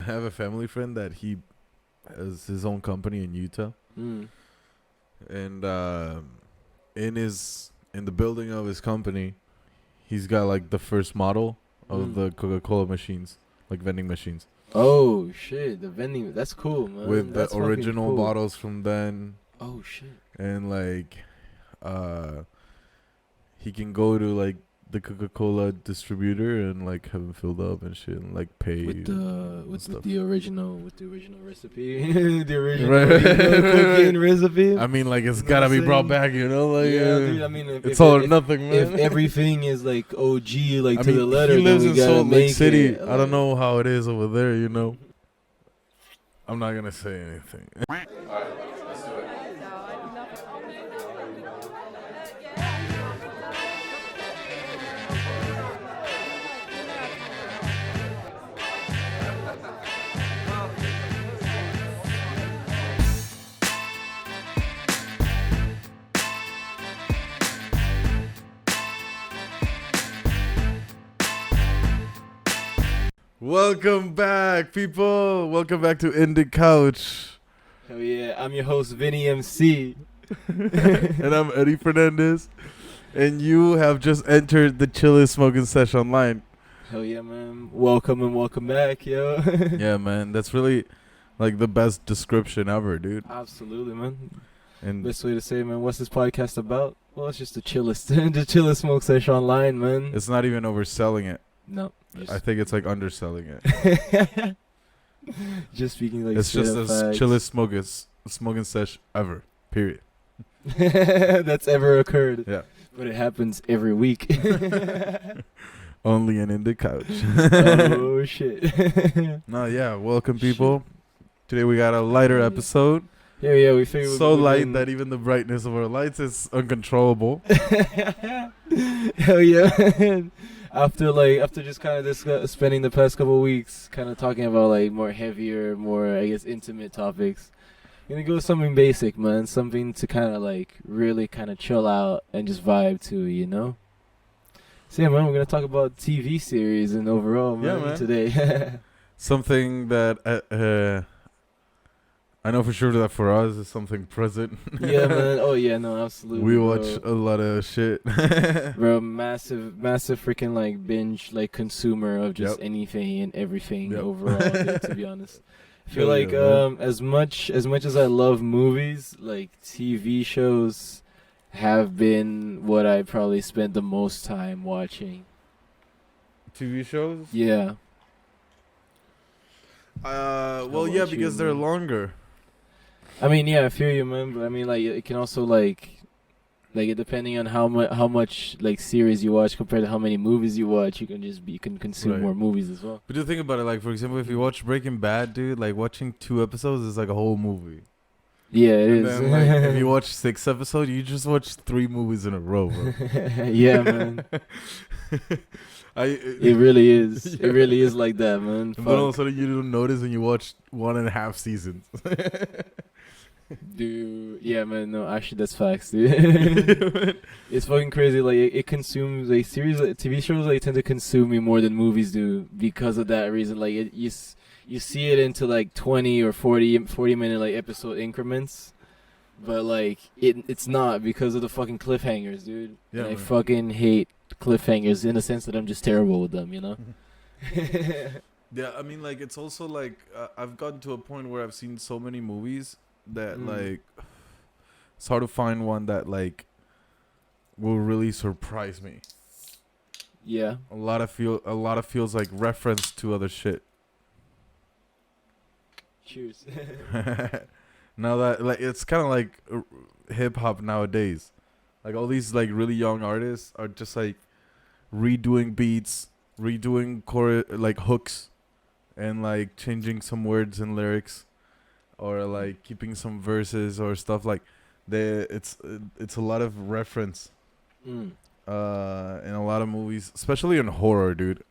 have a family friend that he has his own company in Utah, and in the building of his company, he's got like the first model of the Coca-Cola machines, like vending machines. Oh shit, the vending, that's cool, man. With that's the original cool. bottles from then. Oh shit. And like he can go to like the Coca-Cola distributor and like have it filled up and shit and like pay with the original recipe. The original cooking recipe. I mean, like, it's gotta be brought back, you know, like, yeah, dude, I mean, it's all or nothing, man. If everything is like OG, like I to mean, the letter, he lives then in we gotta Salt Lake make City. it, I don't know how it is over there, you know. I'm not gonna say anything. Welcome back, people. Welcome back to Indicouch. Hell yeah, I'm your host, Vini MC. And I'm Eddie Fernandez. And you have just entered the chillest smoking session online. Hell yeah, man. Welcome and welcome back, yo. Yeah, man. That's really like the best description ever, dude. Absolutely, man. And best way to say, man, what's this podcast about? Well, it's just the chillest, the chillest smoke session online, man. It's not even overselling it. No. I think it's like underselling it. Just speaking like it's just the chillest smoking sesh ever. Period. That's ever occurred. Yeah. But it happens every week. Only in Indicouch. Oh shit. No, yeah. Welcome, people. Today we got a lighter episode. Yeah, we figured so light that even the brightness of our lights is uncontrollable. Hell yeah. After just kind of spending the past couple of weeks kind of talking about like more heavier, more I guess intimate topics, I'm gonna go with something basic, man. Something to kind of like really kind of chill out and just vibe to, you know. So yeah, man, we're gonna talk about TV series and overall, man. Today. Something that I know for sure that for us is something present. Yeah, man. Oh yeah, no, absolutely. We watch a lot of shit. Bro, massive freaking like binge like consumer of just anything and everything overall, dude, to be honest. I feel like as much as I love movies, like TV shows have been what I probably spent the most time watching. TV shows? Yeah. Well, yeah, because they're longer. I mean, yeah, I feel you, man. But I mean, like, it can also like depending on how much like series you watch compared to how many movies you watch, you can consume more movies as well. But you think about it, like for example, if you watch Breaking Bad, dude, like watching 2 episodes is like a whole movie. Yeah, it is. Then, like, if you watch 6 episodes, you just watch 3 movies in a row, bro. Yeah, man. It really is. Yeah. It really is like that, man. And then all of a sudden you don't notice and you watch 1.5 seasons. Dude, yeah, man. No, actually, that's facts, dude. It's fucking crazy. Like, it consumes like series, like, TV shows. Like, tend to consume me more than movies do because of that reason. Like, you see it into like 20 or 40 minute like episode increments, but like it's not because of the fucking cliffhangers, dude. Yeah, and I fucking hate cliffhangers in the sense that I'm just terrible with them, you know. Yeah, I mean, like, it's also like I've gotten to a point where I've seen so many movies that like it's hard to find one that like will really surprise me. Yeah, a lot of feels like reference to other shit. Cheers. Now that like it's kind of like hip hop nowadays, like all these like really young artists are just like redoing beats, redoing like hooks, and like changing some words and lyrics, or like keeping some verses or stuff like that. It's a lot of reference in a lot of movies, especially in horror, dude.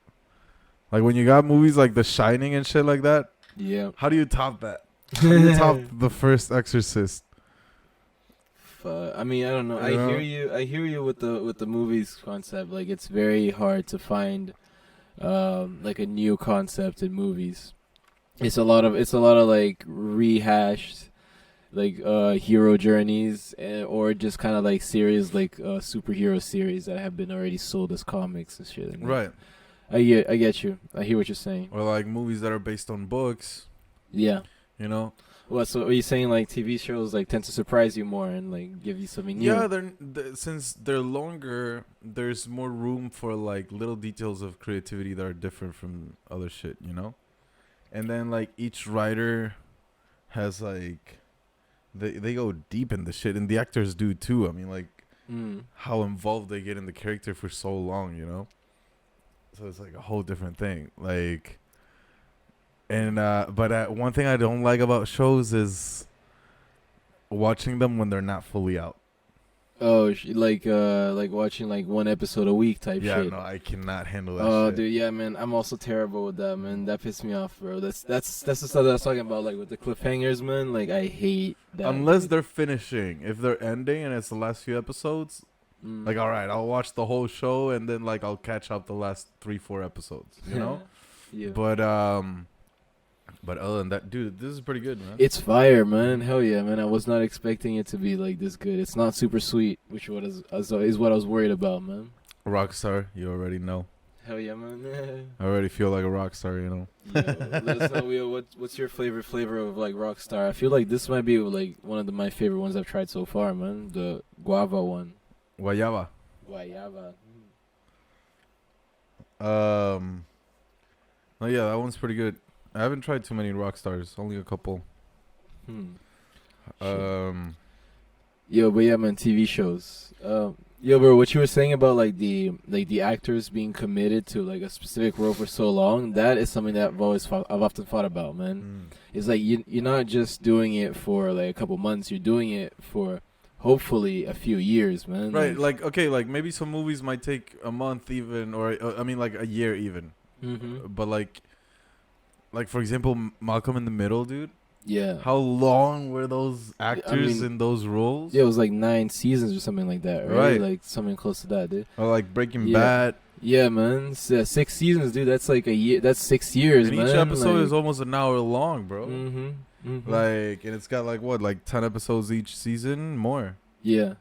Like when you got movies like The Shining and shit like that. Yeah. How do you top that? How do you top The First Exorcist? I mean, I don't know. I hear you with the movies concept. Like, it's very hard to find like a new concept in movies. It's a lot of like rehashed like hero journeys or just kind of like series like superhero series that have been already sold as comics and shit. And Right. I get you. I hear what you're saying. Or like movies that are based on books. Yeah. You know. Well, so are you saying like TV shows like tend to surprise you more and like give you something new? Yeah, since they're longer, there's more room for like little details of creativity that are different from other shit, you know? And then like each writer has like they go deep in the shit, and the actors do too. I mean, like how involved they get in the character for so long, you know? So it's like a whole different thing. Like and but one thing I don't like about shows is watching them when they're not fully out. Oh, like watching like one episode a week type Yeah, shit. no, I cannot handle that Oh, shit. dude, yeah, man, I'm also terrible with that, man. That pissed me off, bro. That's the stuff that I was talking about, like with the cliffhangers, man. Like I hate that. Unless they're finishing. If they're ending and it's the last few episodes, like all right, I'll watch the whole show and then like I'll catch up the last 3-4 episodes, you know? Yeah. But other than that, dude, this is pretty good, man. It's fire, man. Hell yeah, man. I was not expecting it to be like this good. It's not super sweet, which is what I was worried about, man. Rockstar, you already know. Hell yeah, man. I already feel like a rock star, you know. Yo, let us know, Wheel, what's your favorite flavor of like Rockstar? I feel like this might be like one of my favorite ones I've tried so far, man. The guava one. Guayaba. Guayaba. Oh yeah, that one's pretty good. I haven't tried too many rock stars, only a couple. Yo, but yeah, man, TV shows. Yo, bro, what you were saying about like the actors being committed to like a specific role for so long, that is something that I've often thought about, man. It's like you're not just doing it for like a couple months, you're doing it for hopefully a few years, man. Right, like okay, like maybe some movies might take a month even, or I mean like a year even. But like for example, Malcolm in the Middle, dude. Yeah. How long were those actors in those roles? Yeah, it was like 9 seasons or something like that, right? Like something close to that, dude. Or like Breaking Bad. Yeah, man. 6 seasons, dude. That's like a year. That's 6 years, and man. Each episode is almost an hour long, bro. Like, and it's got like what, like 10 episodes each season, more. Yeah.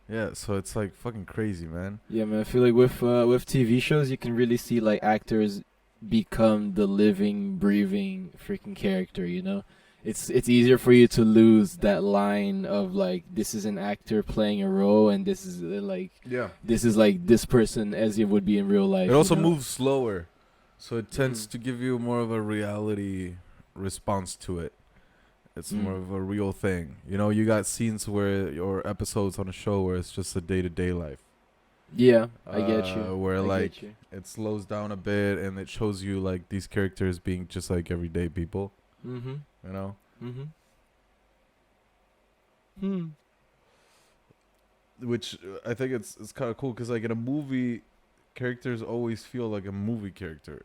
Yeah, so it's like fucking crazy, man. Yeah, man. I feel like with TV shows, you can really see like actors become the living, breathing freaking character, you know? It's easier for you to lose that line of like, this is an actor playing a role and this is like this person as it would be in real life. It also moves slower, so it tends to give you more of a reality response to it. It's more of a real thing, you know. You got scenes or episodes on a show where it's just a day-to-day life. Yeah, I get you. Where it slows down a bit and it shows you like these characters being just like everyday people. You know. Which I think it's kind of cool because like in a movie, characters always feel like a movie character.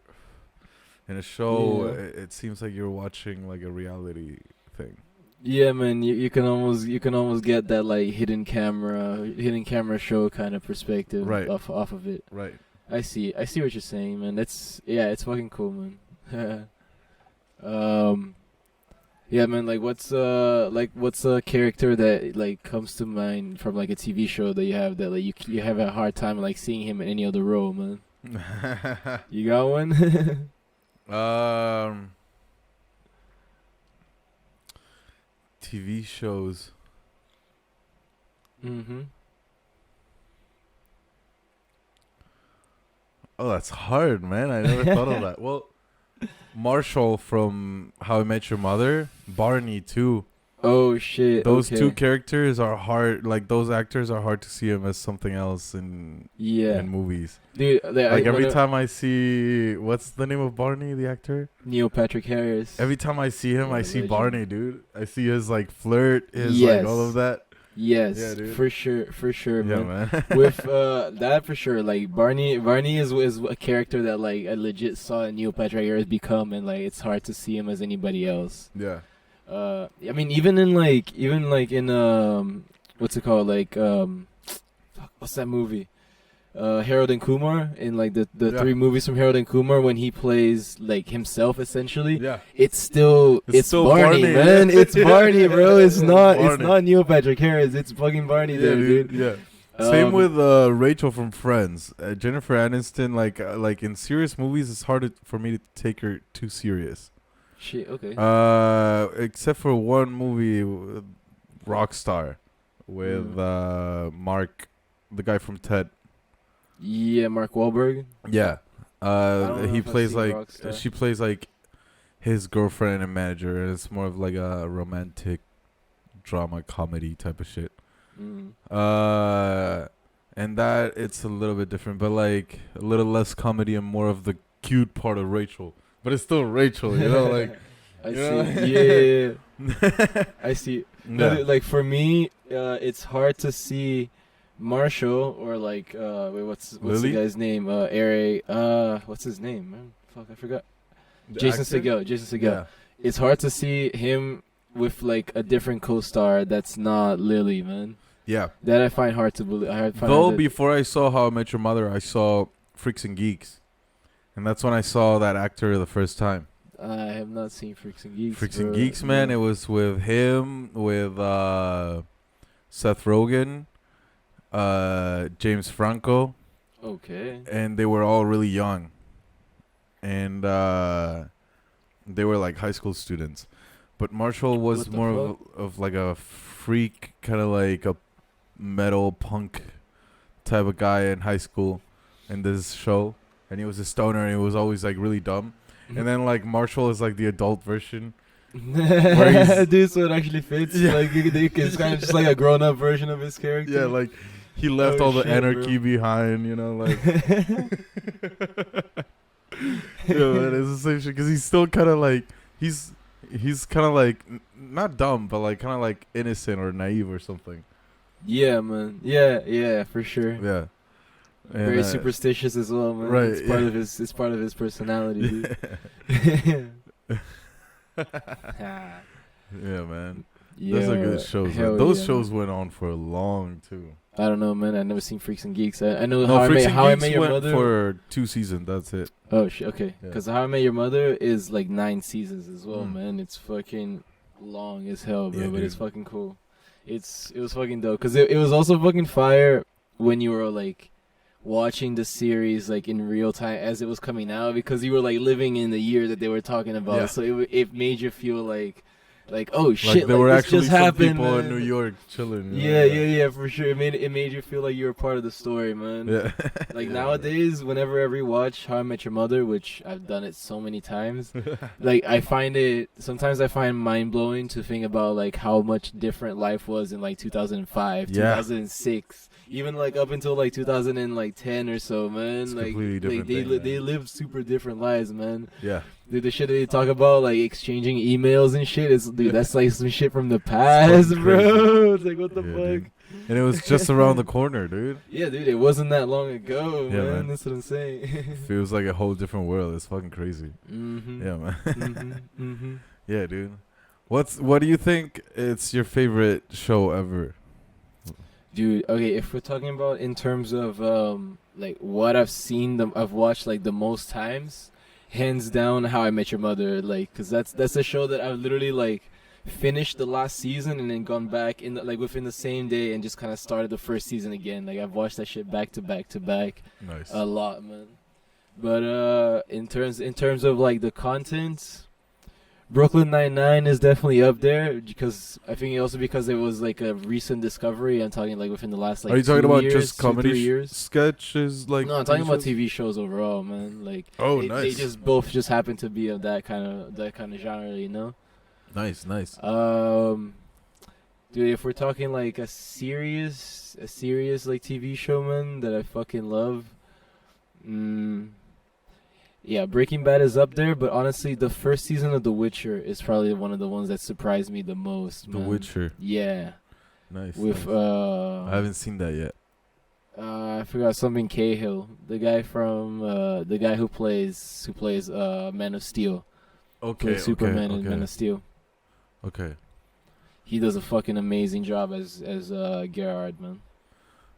In a show, it seems like you're watching like a reality thing. Yeah, man, you can almost get that like hidden camera show kind of perspective off of it. Right. I see what you're saying, man. It's fucking cool, man. Yeah, man. Like, what's a character that like comes to mind from like a TV show that you have that like you have a hard time like seeing him in any other role, man? You got one? TV shows. Oh, that's hard, man. I never thought of that. Well, Marshall from How I Met Your Mother, Barney too. Oh shit! Those two characters are hard. Like those actors are hard to see him as something else in movies. Dude, like every time I see, what's the name of Barney, the actor? Neil Patrick Harris. Every time I see him, I see Barney, dude. I see his like flirt, his like all of that. Yes, yeah, dude. For sure, man. With that for sure, like Barney is a character that like I legit saw Neil Patrick Harris become, and like it's hard to see him as anybody else. Yeah. I mean, even in what's it called? Like, what's that movie? Harold and Kumar in like the Yeah. 3 movies from Harold and Kumar when he plays like himself essentially. Yeah. It's still still Barney, Barney. man. It's Barney, bro. It's not Barney. Neil Patrick Harris. It's fucking Barney Yeah, there, dude. Yeah. Same with Rachel from Friends. Jennifer Aniston, like in serious movies, it's hard for me to take her too serious. Shit. Okay. Except for one movie, Rockstar, with Mark, the guy from Ted. Yeah, Mark Wahlberg. Yeah. don't know He if I've plays seen like Rockstar. she plays like his girlfriend and manager, and it's more of like a romantic drama comedy type of shit. Mm. And that it's a little bit different, but like a little less comedy and more of the cute part of Rachel. But it's still Rachel, you know, like I you see. know? Yeah. I see. No, Yeah. like for me, it's hard to see Marshall or like wait, what's Lily? the guy's name? Eric. What's his name, man? Fuck, I forgot. The Jason actor? Segel. Jason Segel. Yeah. It's hard to see him with like a different co-star that's not Lily, man. Yeah. That I find hard to believe. Though before I saw How I Met Your Mother, I saw Freaks and Geeks, and that's when I saw that actor the first time. I have not seen Freaks and Geeks. Freaks and bro. Geeks, man. It was with him, with Seth Rogen, James Franco, Okay. and they were all really young, and they were like high school students. But Marshall was What the more of like a freak, kind of like a metal punk type of guy in high school in this show, and he was a stoner and he was always like really dumb. And then like Marshall is like the adult version. Dude, so it actually fits. Yeah. Like it's kind of just like a grown-up version of his character. Yeah, like he left Oh, all the shit, anarchy bro. behind, you know, like yeah, man, it's the same shit because he's still kind of like he's kind of like not dumb, but like kind of like innocent or naive or something. Yeah, man. Yeah, for sure. Yeah. And, Very superstitious as well, man. right, It's part yeah. of his. It's part of his personality, dude. Yeah, man. Yeah, Those are good shows. hell Man. Those yeah, shows man. went on for long too. I don't know, man. I never seen Freaks and Geeks. I know No, Freaks How I and Met Geeks Your went Mother. for 2 seasons. That's it. Oh shit. Okay. Yeah. Because How I Met Your Mother is like 9 seasons as well, Mm. man. It's fucking long as hell, bro. Yeah, but it's dude. fucking cool. It was fucking dope. Cause it was also fucking fire when you were like watching the series like in real time as it was coming out, because you were like living in the year that they were talking about. Yeah. So it made you feel like oh shit, Like there were this actually just some happened, people man. in New York chilling. you Yeah, know? yeah, for sure. It made you feel like you were part of the story, man. Yeah. Like Yeah, nowadays, whenever I rewatch How I Met Your Mother, which I've done it so many times, like I find mind blowing to think about like how much different life was in like 2005, Yeah. 2006, even like up until like 2010 or so, man. It's like completely different thing, they man. lived super different lives, man. Yeah. Dude, the shit that they talk about, like exchanging emails and shit, that's like some shit from the past, fucking bro. It's like what the Yeah, fuck. dude. And it was just around the corner, dude. Yeah, dude, it wasn't that long ago, Yeah, man. man. That's what I'm saying. Feels like a whole different world. It's fucking crazy. Mm-hmm. Yeah, man. Mm-hmm. Yeah, dude. What do you think it's your favorite show ever? Dude, okay, if we're talking about in terms of like what I've watched like the most times, hands down How I Met Your Mother, like, cause that's a show that I've literally like finished the last season and then gone back in like within the same day and just kind of started the first season again. Like I've watched that shit back to back to back Nice. a lot, man. But in terms of like the content, Brooklyn Nine-Nine is definitely up there because I think also because it was like a recent discovery. I'm talking like within the last like Are you talking 2 about years, just 2-3 comedy years. sketches? Like No, I'm talking about shows? TV shows overall, man. Like Oh, they nice. just both just happen to be of that kind of genre, you know. Nice. Dude, if we're talking like a serious like TV show, man, that I fucking love, yeah, Breaking Bad is up there, but honestly, the first season of The Witcher is probably one of the ones that surprised me the most. The man. Witcher. Yeah, Nice. with nice. I haven't seen that yet. I forgot something Cahill, the guy from the guy who plays Man of Steel, Okay. plays Superman in okay. Man of Steel. Okay. He does a fucking amazing job as Gerard, man.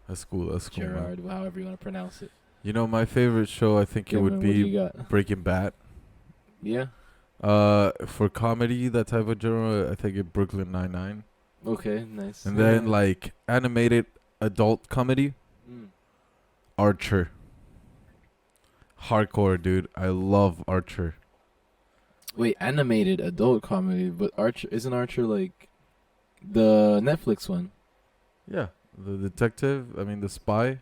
That's cool. That's cool, man. Gerard, however you want to pronounce it. You know, my favorite show, I think Yeah, it would man, what do you be got? Breaking Bad. Yeah. For comedy, that type of genre, I think it Brooklyn Nine-Nine. Okay, nice. And then like animated adult comedy, Archer. Hardcore, dude. I love Archer. Wait, animated adult comedy, but isn't Archer like the Netflix one? Yeah, the detective. I mean, the spy.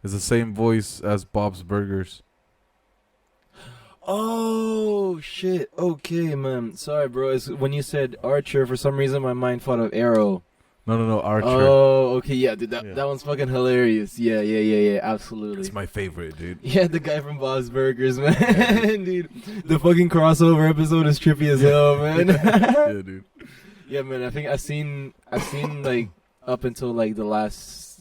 Is the same voice as Bob's Burgers. Oh shit. Okay, man. Sorry, bro. It's, when you said Archer, for some reason my mind thought of Arrow. No, Archer. Oh, okay, yeah, dude. That Yeah. that one's fucking hilarious. Yeah. Absolutely. It's my favorite, dude. Yeah, the guy from Bob's Burgers, man. Dude, the fucking crossover episode is trippy as hell, man. Yeah, dude. Yeah, man. I think I've seen like up until like the last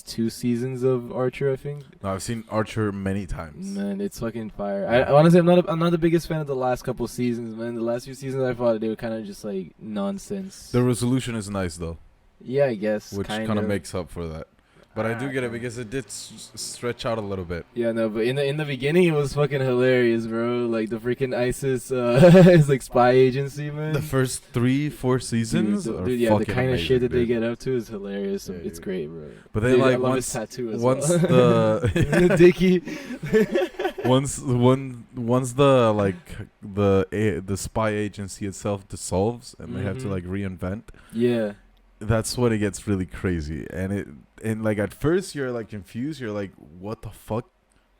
2 seasons of Archer. I think. No, I've seen Archer many times. Man, it's fucking fire. I honestly, I'm not the biggest fan of the last couple seasons, man. The last few seasons, I thought they were kind of just like nonsense. The resolution is nice though, Yeah, I guess. which kind of makes up for that. But I do get it because it did stretch out a little bit. Yeah, no, but in the beginning it was fucking hilarious, bro. Like the freaking ISIS is like spy agency, man. The first 3-4 seasons, dude, yeah, the kind of shit that they get up to is hilarious. Yeah, it's yeah. great, bro. But then Dude, like I love once his tattoo as once well. the Dickie. once the like the spy agency itself dissolves and they have to Mhm. like reinvent, Yeah. that's when it gets really crazy. And like at first you're like confused, you're like what the fuck,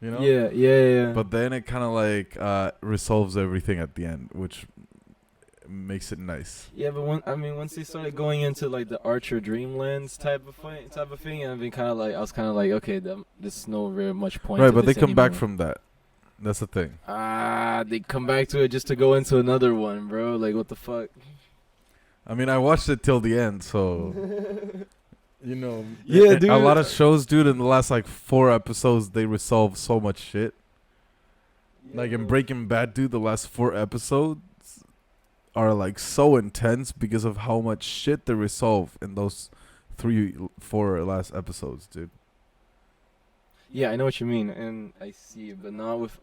you know? Yeah. But then it kind of like resolves everything at the end, which makes it nice. Yeah, but once they started going into like the Archer Dreamlands type of thing, and I was kind of like, okay, there's no very much point. Right, to but they this come back anymore. from that. That's the thing. They come back to it just to go into another one, bro. Like, what the fuck? I mean, I watched it till the end, so you know. Yeah, a dude. lot of shows, dude, in the last like 4 episodes, they resolve so much shit. Like in Breaking Bad, dude, the last 4 episodes are like so intense because of how much shit they resolve in those 3-4 last episodes, dude. Yeah, I know what you mean, and I see it, but not with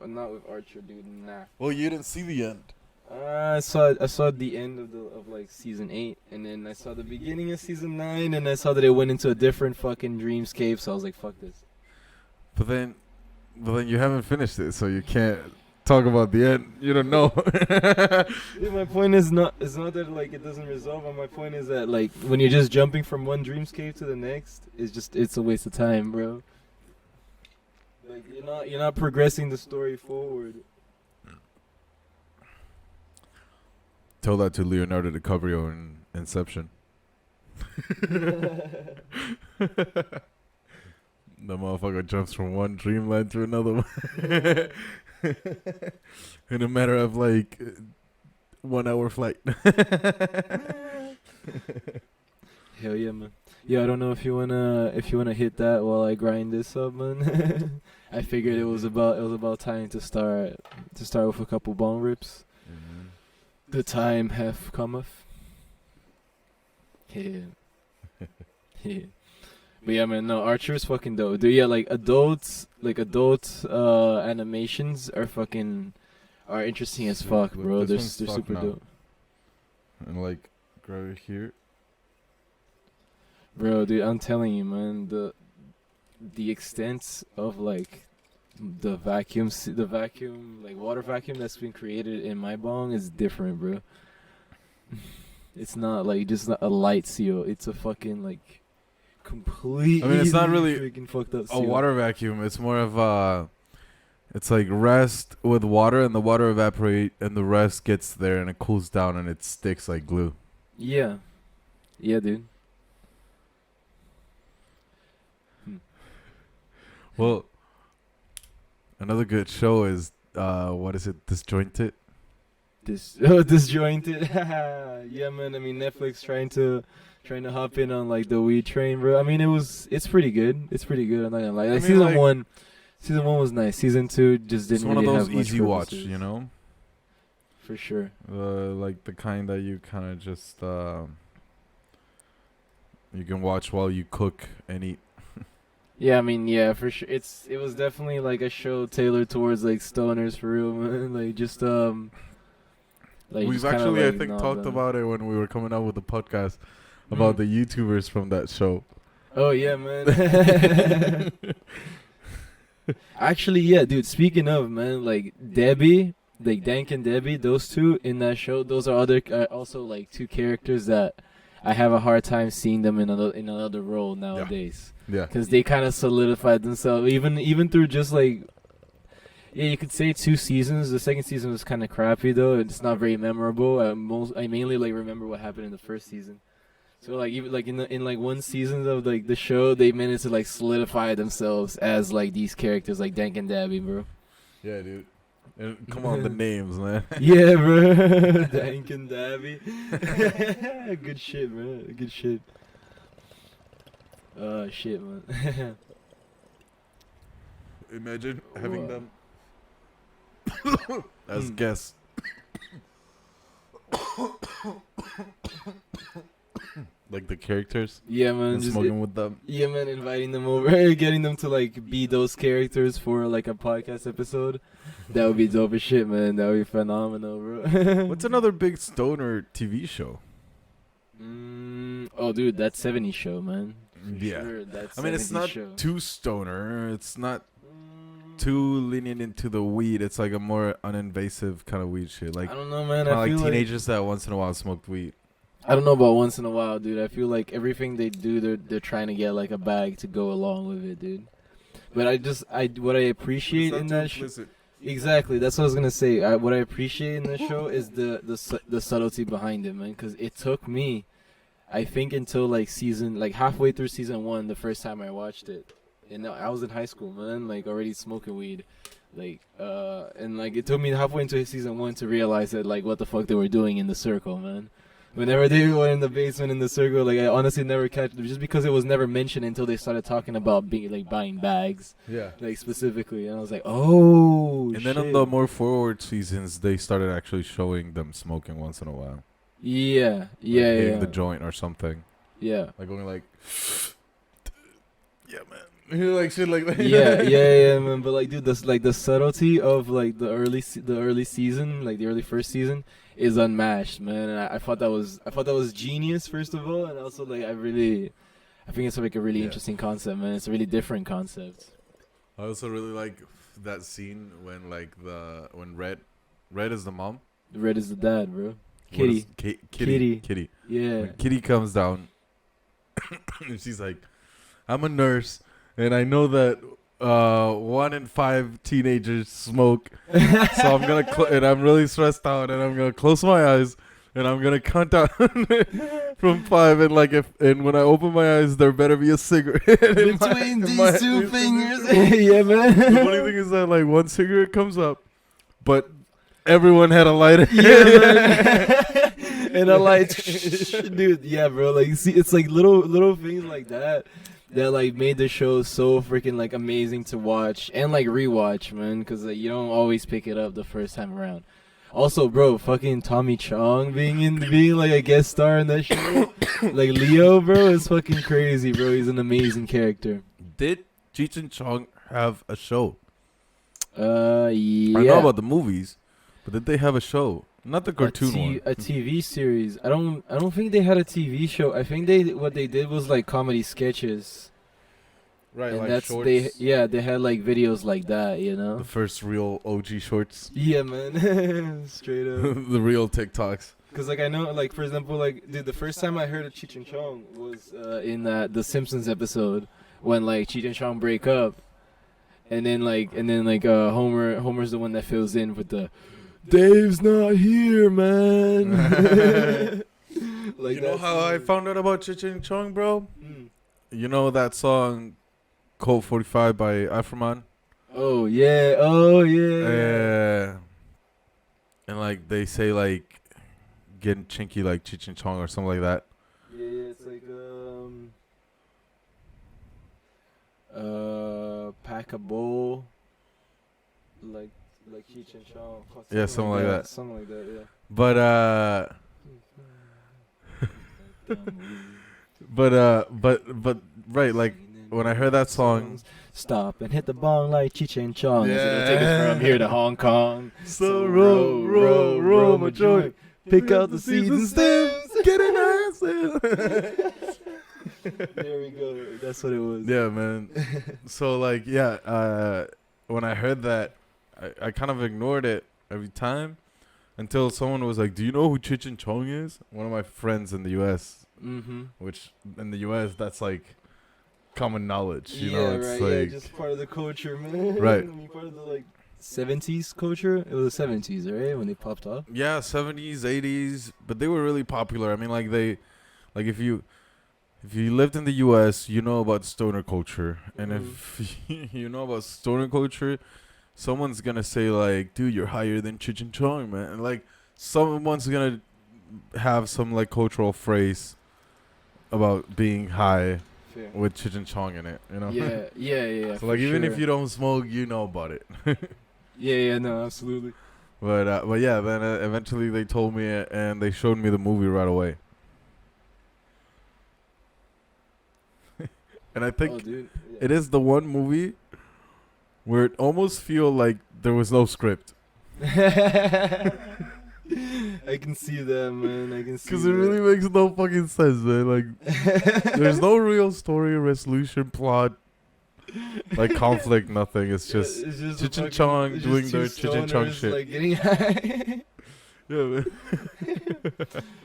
Archer, dude. Nah. Well, you didn't see the end. I saw the end of like season 8, and then I saw the beginning of season 9, and I saw that it went into a different fucking dreamscape. So I was like, fuck this. But then you haven't finished it, so you can't talk about the end. You don't know. Dude, my point is not that like it doesn't resolve. But my point is that like when you're just jumping from one dreamscape to the next, it's a waste of time, bro. Like you're not progressing the story forward. Tell that to Leonardo DiCaprio in Inception. The motherfucker jumps from one dreamland to another one in a matter of like 1 hour flight. Hell yeah, man. Yeah, I don't know if you wanna hit that while I grind this up, man. I figured it was about time to start with a couple bone rips. Mm-hmm. The time hath cometh. Yeah. Yeah. But yeah, man, no, Archer is fucking dope. Dude, yeah, like adult animations are interesting as fuck, Look, bro. this They're one's stuck super now. dope. And like right here. Bro, dude, I'm telling you, man, the extent of like the vacuum like water vacuum that's been created in my bong is different, bro. It's not like just a light seal. It's a fucking like completely. I mean, it's not really freaking fucked up a seal. water vacuum. It's more of it's like rest with water, and the water evaporate, and the rest gets there, and it cools down, and it sticks like glue. Yeah, dude. Well, another good show is what is it? Disjointed. Disjointed. Yeah, man. I mean, Netflix trying to hop in on like the weed train, bro. I mean, it's pretty good. It's pretty good. I'm not gonna lie. Like, season one was nice. Season 2 just didn't. It's one really of those have much easy watch, purposes. you know. For sure. Like the kind that you kind of just You can watch while you cook and eat. Yeah, I mean, yeah, for sure. It was definitely like a show tailored towards like stoners for real, man. Like just like We've just kinda, actually, I like, think, nod talked them. about it when we were coming out with the podcast about the YouTubers from that show. Oh yeah, man. Actually, yeah, dude. Speaking of, man, like Debbie, like Dank and Debbie, those two in that show, those are also like two characters that I have a hard time seeing them in another role nowadays. Yeah. Because they kind of solidified themselves, even through just like, yeah, you could say 2 seasons. The second season was kind of crappy though. It's not very memorable. I mainly like remember what happened in the first season. So like even like in like one season of like the show, they managed to like solidify themselves as like these characters like Dank and Dabby, bro. Yeah, dude. And come on, the names, man. Yeah, bro. Dank and Dabby. Good shit, bro. Good shit. Shit, man. Imagine having What? them as guests. Like the characters. Yeah, man. And smoking with them. Yeah, man. Inviting them over, getting them to like be those characters for like a podcast episode. That would be dope as shit, man. That would be phenomenal, bro. What's another big stoner TV show? Oh, dude, that 70s show, man. For Yeah. sure, that I mean, it's 70s not show. too stoner. It's not too lenient into the weed. It's like a more uninvasive kind of weed shit. Like, I don't know, man. kinda I like feel teenagers that once in a while smoked weed. I don't know about once in a while, dude. I feel like everything they do, they're trying to get like a bag to go along with it, dude. But what I appreciate in that show. Exactly, that's what I was gonna say. What I appreciate in the show is the subtlety behind it, man. Because it took me, I think, until like halfway through season 1, the first time I watched it, and I was in high school, man, like already smoking weed, and like it took me halfway into season 1 to realize that like what the fuck they were doing in the circle, man. Whenever they were in the basement in the circle, like I honestly never catch it just because it was never mentioned until they started talking about being like buying bags. Yeah. Like specifically, and I was like, oh. And then on the more forward seasons, they started actually showing them smoking once in a while. Yeah, Like yeah, hitting yeah. the joint or something. Yeah. Like going like, yeah, man. Like shit like that. yeah, man. But like, dude, this like the subtlety of like the early season, like the early first season, is unmatched, man. And I thought that was genius, first of all, and also like I think it's like a really interesting concept, man. It's a really different concept. I also really like that scene when like when Red is the mom. Red is the dad, bro. What is- Kitty. Kitty. Yeah. When Kitty comes down, and she's like, "I'm a nurse, and I know that 1 in 5 teenagers smoke, so I'm gonna and I'm really stressed out, and I'm gonna close my eyes, and I'm gonna count down from 5, and like and when I open my eyes, there better be a cigarette Between these two fingers." Yeah, man. The funny thing is that like one cigarette comes up, but everyone had a lighter. Yeah, man. And I like, dude, yeah, bro. Like, see, it's like little things like that like made the show so freaking like amazing to watch and like rewatch, man. Because like, you don't always pick it up the first time around. Also, bro, fucking Tommy Chong being like a guest star in that show, like Leo, bro, is fucking crazy, bro. He's an amazing character. Did Cheech and Chong have a show? Yeah. I know about the movies, but did they have a show? Not the cartoon one. A TV series. I don't think they had a TV show. I think what they did was like comedy sketches. Right, And like that's shorts. they had like videos like that, you know. The first real OG shorts. Yeah, man. Straight up. The real TikToks. Cause like I know, like for example, like dude, the first time I heard of Cheech and Chong was in the Simpsons episode when like Cheech and Chong break up, and then Homer's the one that fills in with the Dave's not here, man. Like You know how I found out about Cheech and Chong, bro? You know that song Colt 45 by Afroman? Oh yeah. Yeah. And like they say like getting chinky like Cheech and Chong or something like that. Yeah, it's like pack a bowl, like Cheech and Chong. Yeah, something like that. Something like that, yeah. But but right, like when I heard that song, Stop and hit the bong like Cheech and Chong. Yeah. It'll take us from here to Hong Kong. so roll my joint, Pick out the seeds and stems. get an ass. There we go. That's what it was. Yeah, man. So like, yeah, when I heard that, I kind of ignored it every time until someone was like, "Do you know who Cheech and Chong is?" One of my friends in the U.S., Mm-hmm. which in the U.S. that's like common knowledge, you Yeah, know. It's right. like Yeah, just part of the culture, man. Right. I mean, part of the like 70s culture. It was the 70s, right, when they popped off. yeah, 70s, 80s, but they were really popular. I mean, like like if you lived in the U.S., you know about stoner culture, and if you know about stoner culture, someone's gonna say like, "Dude, you're higher than Cheech and Chong, man." And like, someone's gonna have some like cultural phrase about being high Fair. with Cheech and Chong in it, you know? Yeah. So like, even if you don't smoke, you know about it. Yeah, no, absolutely. But yeah, then eventually they told me and they showed me the movie right away. And I think dude. it is the one movie where it almost feel like there was no script. I can see that, man. I can see. Because it really makes no fucking sense, man. Like, there's no real story, resolution, plot, like conflict, nothing. It's just Cheech and Chong doing their Cheech and Chong shit. Like getting high. Yeah, man.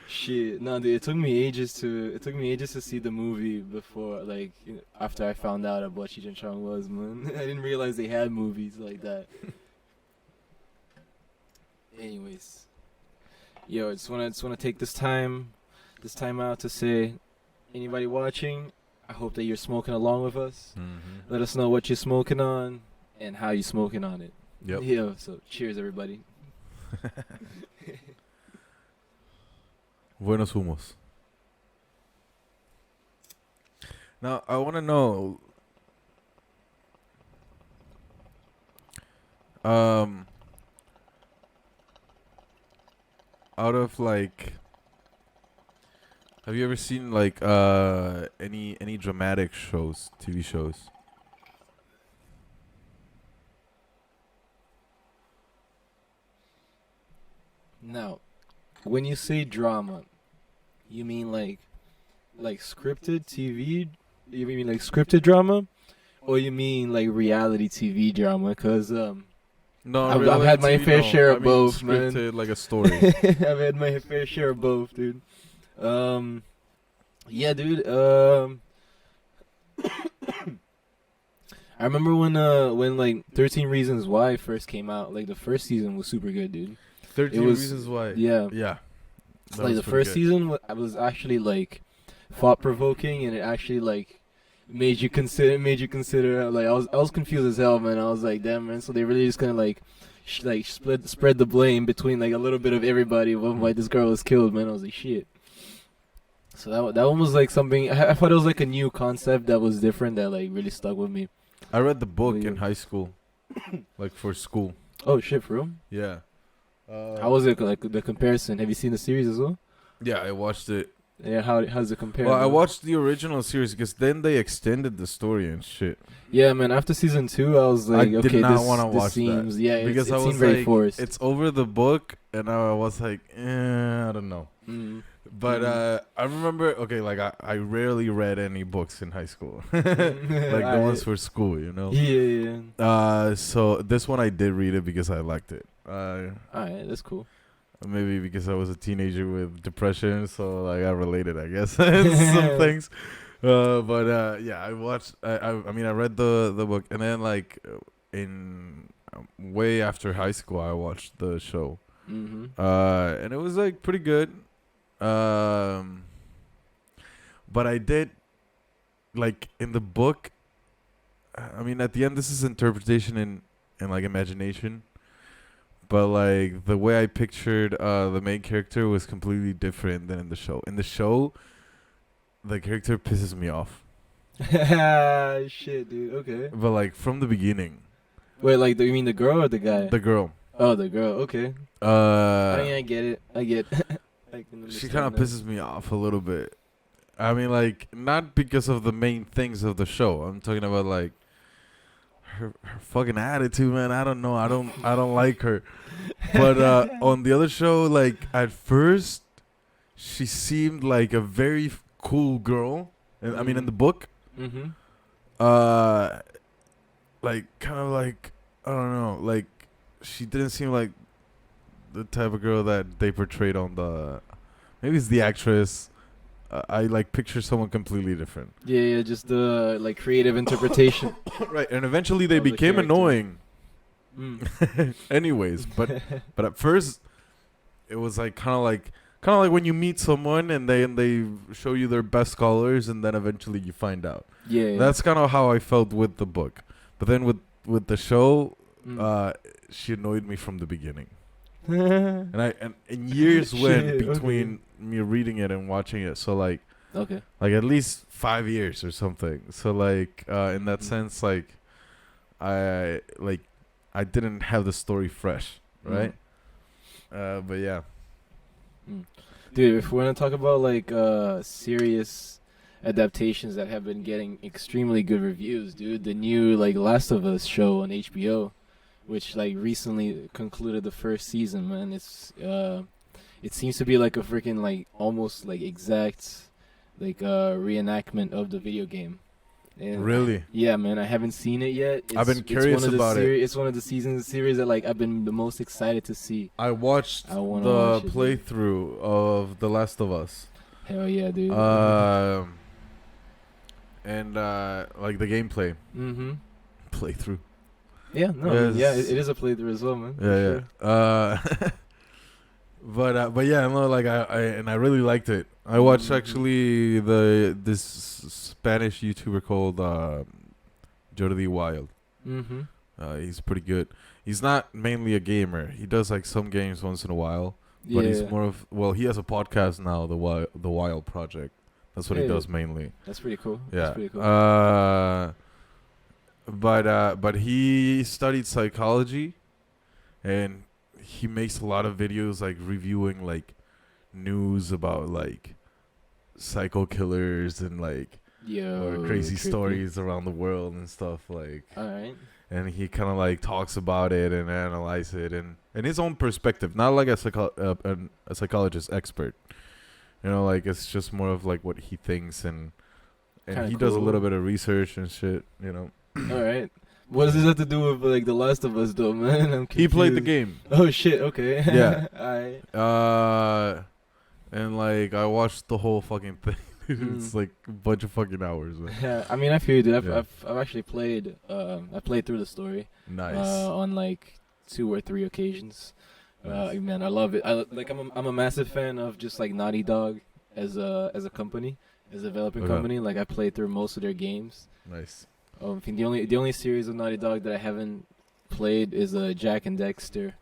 Shit, no, dude. It took me ages to see the movie before, like, after I found out about what Cheech and Chong was, man. I didn't realize they had movies like that. Anyways, yo, I just wanna take this time out to say, anybody watching, I hope that you're smoking along with us. Mm-hmm. Let us know what you're smoking on and how you're smoking on it. Yep. Yo, so cheers, everybody. Buenos humos. Now, I want to know, out of like, have you ever seen like any dramatic shows, TV shows? Now, when you say drama, you mean like scripted TV? You mean like scripted drama, or you mean like reality TV drama? Cause No, I've had my reality fair TV, share no. of I mean both, man. scripted, like a story. I've had my fair share of both, dude. Yeah, dude. I remember when like 13 Reasons Why first came out. Like the first season was super good, dude. 13 was- Reasons Why. Yeah. Yeah. That Like was the pretty first good. season was actually like thought provoking, and it actually like made you consider. Like I was confused as hell, man. I was like, damn, man. So they really just kind of like spread the blame between like a little bit of everybody when why this girl was killed, man. I was like, shit. So that one was like something. I thought it was like a new concept that was different that like really stuck with me. I read the book Yeah. in high school, like for school. Oh shit, for real? Yeah. How was it like the comparison? Have you seen the series as well? Yeah, I watched it. Yeah, how's it compare? Well, I man? watched the original series because then they extended the story and shit. Yeah, man. After season 2, I was like, I did okay, not this, wanna this watch that. seems, yeah, Because it I seemed was very like, forced. it's over the book, and I was like, I don't know. Mm. But I remember, okay, like I rarely read any books in high school, like the ones for school, you know. Yeah. So this one I did read it because I liked it. Alright, that's cool. Maybe because I was a teenager with depression, so like I related, I guess, some things. But yeah, I watched. I mean, I read the book, and then like in way after high school, I watched the show. Mm-hmm. And it was like pretty good. But I did like in the book. I mean, at the end, this is interpretation and like imagination. But like the way I pictured the main character was completely different than in the show. In the show, the character pisses me off. Shit, dude. Okay. But like from the beginning. Wait, like, you mean the girl or the guy? The girl. Oh, the girl. Okay. I get it. I get. I can She understand kind of that. pisses me off a little bit. I mean, like, not because of the main things of the show. I'm talking about like her fucking attitude, man. I don't know. I don't like her. But on the other show, like at first, she seemed like a very cool girl. And I mean, in the book, Mm-hmm. uh, like kind of like I don't know, like she didn't seem like the type of girl that they portrayed on the. Maybe it's the actress. I like picture someone completely different. Yeah, just the like creative interpretation. Right, and eventually they Of the became character. annoying. Mm. Anyways, but at first it was like kind of like when you meet someone and they show you their best colors and then eventually you find out. Yeah. That's kind of how I felt with the book. But then with the show, Mm. she annoyed me from the beginning. And years went Shit, between me reading it and watching it. So like Okay. at least 5 years or something. So like in that Mhm. sense, like I didn't have the story fresh, right? But yeah. Mm. Dude, if we want to talk about like serious adaptations that have been getting extremely good reviews, dude, the new like Last of Us show on HBO, which like recently concluded the first season, man. It seems to be like a freaking like almost like exact like reenactment of the video game. And Really? yeah, man, I haven't seen it yet. I've been curious about it. It's one of the seasons of the series that like I've been the most excited to see. I watched I wanna the watch it, dude. playthrough of The Last of Us. Hell yeah, dude. And like the gameplay Mm-hmm. playthrough. Yeah, no, I mean, yeah, Yes. it is a playthrough as well, man. for Yeah, sure. yeah. But yeah, no, like I really liked it. I watched Mhm. actually this Spanish YouTuber called Jordi Wild. Mm-hmm. He's pretty good. He's not mainly a gamer. He does like some games once in a while, but Yeah, he's more of he has a podcast now, the Wild Project. That's what he Hey. does mainly. that's pretty cool. Yeah. That's pretty cool. But he studied psychology, and he makes a lot of videos like reviewing like news about like psycho killers and like or crazy trippy. stories around the world and stuff like. All right. And he kind of like talks about it and analyze it and his own perspective, not like a psychologist expert. You know, like it's just more of like what he thinks and Kinda he does a cool. little bit of research and shit. You know, All right. What does this have to do with like The Last of Us, though, man? I'm he played the confused. game. Oh shit. Okay. Yeah. Alright. And like I watched the whole fucking thing. It's Mm. like a bunch of fucking hours. Man. Yeah. I mean, I feel you, dude. Yeah. I've actually played. I played through the story. Nice. On like 2 or 3 occasions. Nice. Man, I love it. I'm a massive fan of just like Naughty Dog as a company, as a developing Okay. company. Like I played through most of their games. Nice. I think the only series of Naughty Dog that I haven't played is Jack and Dexter.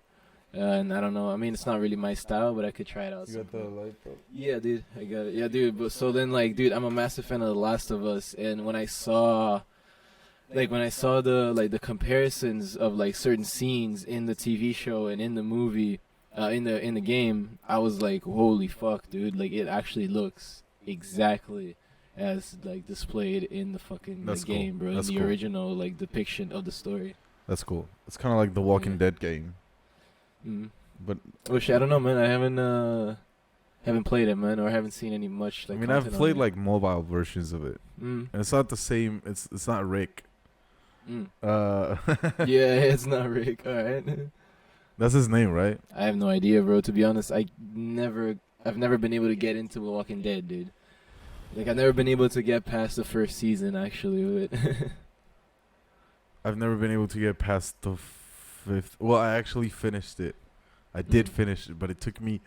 And I don't know. I mean, it's not really my style, but I could try it out. You got the sometime. light bulb? Yeah, dude, I got it. Yeah, dude. But so then, like, dude, I'm a massive fan of The Last of Us, and when I saw the comparisons of like certain scenes in the TV show and in the movie, in the game, I was like, holy fuck, dude! Like, it actually looks exactly as like displayed in the fucking That's the cool. game, bro. That's in the cool. original like depiction of the story. That's cool. It's kind of like the Walking Yeah. Dead game, Mm. but Oh shit, I don't know, man. I haven't played it, man, or haven't seen any much. Like, I mean, I've content on played it. like mobile versions of it, Mm. and it's not the same. It's not Rick. Mm. Yeah, Yeah, it's not Rick. All right. that's his name, right? I have no idea, bro. To be honest, I've never been able to get into The Walking Dead, dude. Like, I've never been able to get past the first season, actually, with it. I've never been able to get past the 5th. Well, I actually finished it. I did Mm. finish it, but it took me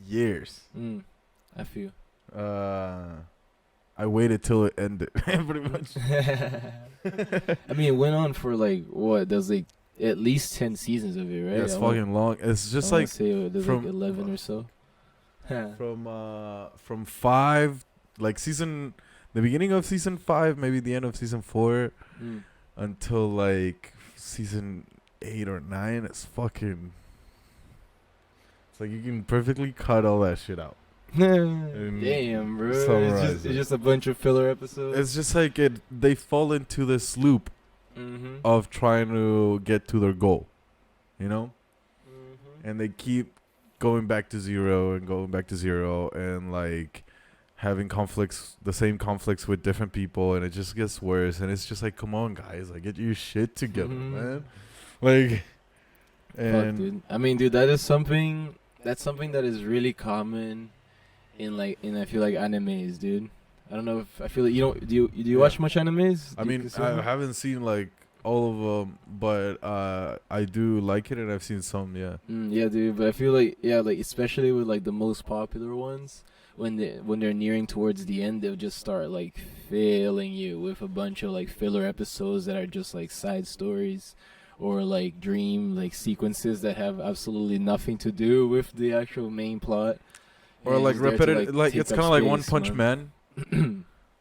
years. I feel. I waited till it ended, pretty much. I mean, it went on for, like, what? There's, like, at least 10 seasons of it, right? Yeah, it's I wanna- fucking long. It's just I wanna like say there's, from- like, 11 or so. from 5, like the beginning of season 5, maybe the end of season 4, Mm. until like season 8 or 9. It's fucking. It's like you can perfectly cut all that shit out. Damn, bro. It's just a bunch of filler episodes. It's just like they fall into this loop of trying to get to their goal, you know? And they keep going back to zero and like having conflicts, the same conflicts with different people, and it just gets worse. And it's just like, come on, guys, like get your shit together, man. Like, and fuck, dude. I mean, dude, that's something that is really common in I feel like animes, dude. I don't know if I feel like do you watch much animes? I mean, I haven't seen like all of them, but I do like it, and I've seen some. Yeah. Yeah, dude. But I feel like like especially with like the most popular ones, when they're nearing towards the end, they'll just start like filling you with a bunch of like filler episodes that are just like side stories, or like dream like sequences that have absolutely nothing to do with the actual main plot. Or like repetitive, like it's kind of like One Punch Man.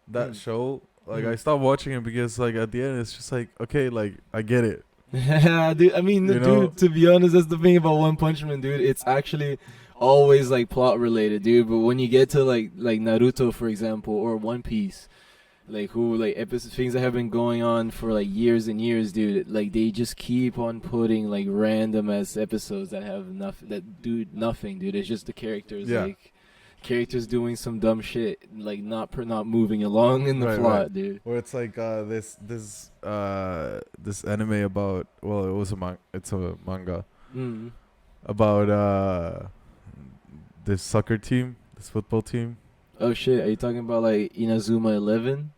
That show. Like I stopped watching it because like at the end it's just like, okay, like I get it. Dude, I mean, dude, to be honest, that's the thing about One Punch Man, dude. It's actually always like plot related, dude. But when you get to like Naruto, for example, or One Piece, like things that have been going on for like years and years, dude. Like they just keep on putting like random ass episodes that have nothing, dude. It's just the characters, like characters doing some dumb shit, like not moving along in the plot, dude. Or it's like this anime about, well, it's a manga about this soccer team, this football team. Oh shit! Are you talking about like Inazuma 11?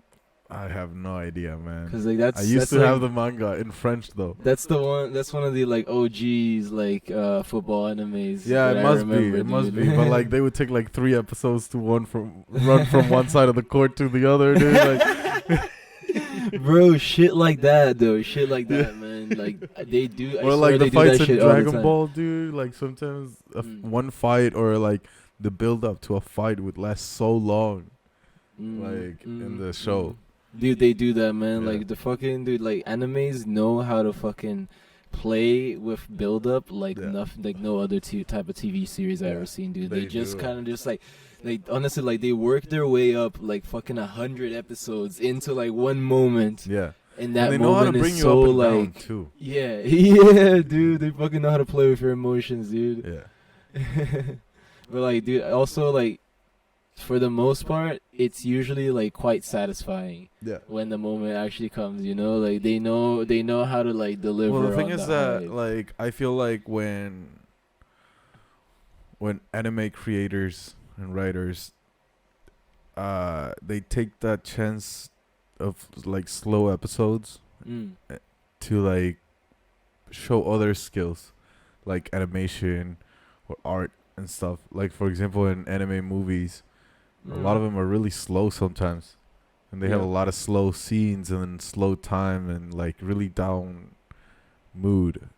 I have no idea, man. Cause like I used to have the manga in French though. That's the one. That's one of the like OGs like football animes. Yeah, it must be. It must be. But like they would take like 3 episodes to run from one side of the court to the other, dude. Like, bro, shit like that though. Shit like that, man. Like they do. Or like the fights in Dragon Ball, dude. Like sometimes one fight or like the build up to a fight would last so long, like in the show. Dude, they do that, man. Like the fucking dude, like animes know how to fucking play with build up like nothing, like no other type of TV series I ever seen, dude. They just kind of just like honestly, like they work their way up like fucking 100 episodes into like one moment. Yeah. And that they know moment how to bring is you so up and like down too. Yeah, dude. They fucking know how to play with your emotions, dude. Yeah. But like, dude, also like, for the most part, it's usually like quite satisfying. Yeah. When the moment actually comes, you know, like they know how to like deliver. Well, the thing on is that that like I feel like when anime creators and writers, they take that chance of like slow episodes to like show other skills, like animation or art and stuff. Like for example, in anime movies, a lot of them are really slow sometimes, and they have a lot of slow scenes and slow time and like really down mood.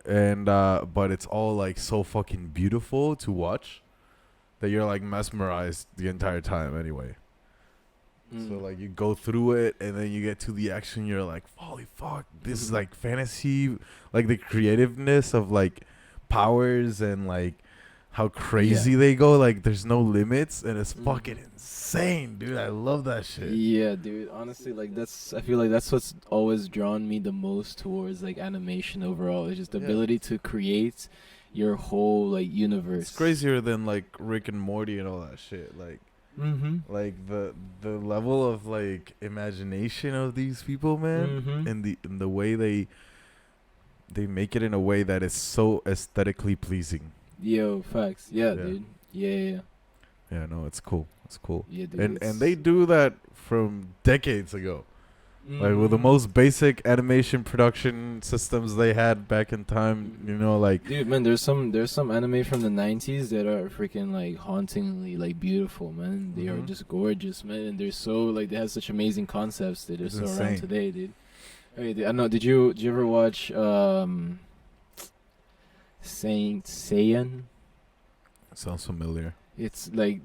And but it's all like so fucking beautiful to watch that you're like mesmerized the entire time anyway. So like you go through it and then you get to the action, you're like, holy fuck, this is like fantasy, like the creativeness of like powers and like how crazy they go, like there's no limits, and it's fucking insane, dude. I love that shit. Yeah, dude. Honestly, like I feel like that's what's always drawn me the most towards like animation overall. It's just the ability to create your whole like universe. It's crazier than like Rick and Morty and all that shit. Like like the level of like imagination of these people, man, and the way they make it in a way that is so aesthetically pleasing. Yo, facts. Yeah, dude. Yeah. Yeah, no, it's cool. It's cool. Yeah, dude. And they do that from decades ago. Like with the most basic animation production systems they had back in time, you know, like dude, man, there's some anime from the 90s that are freaking like hauntingly like beautiful, man. They are just gorgeous, man, and they're so like they have such amazing concepts that are so around today, dude. Hey, dude, I know. Did you ever watch Saint Seiyan? Sounds familiar. It's like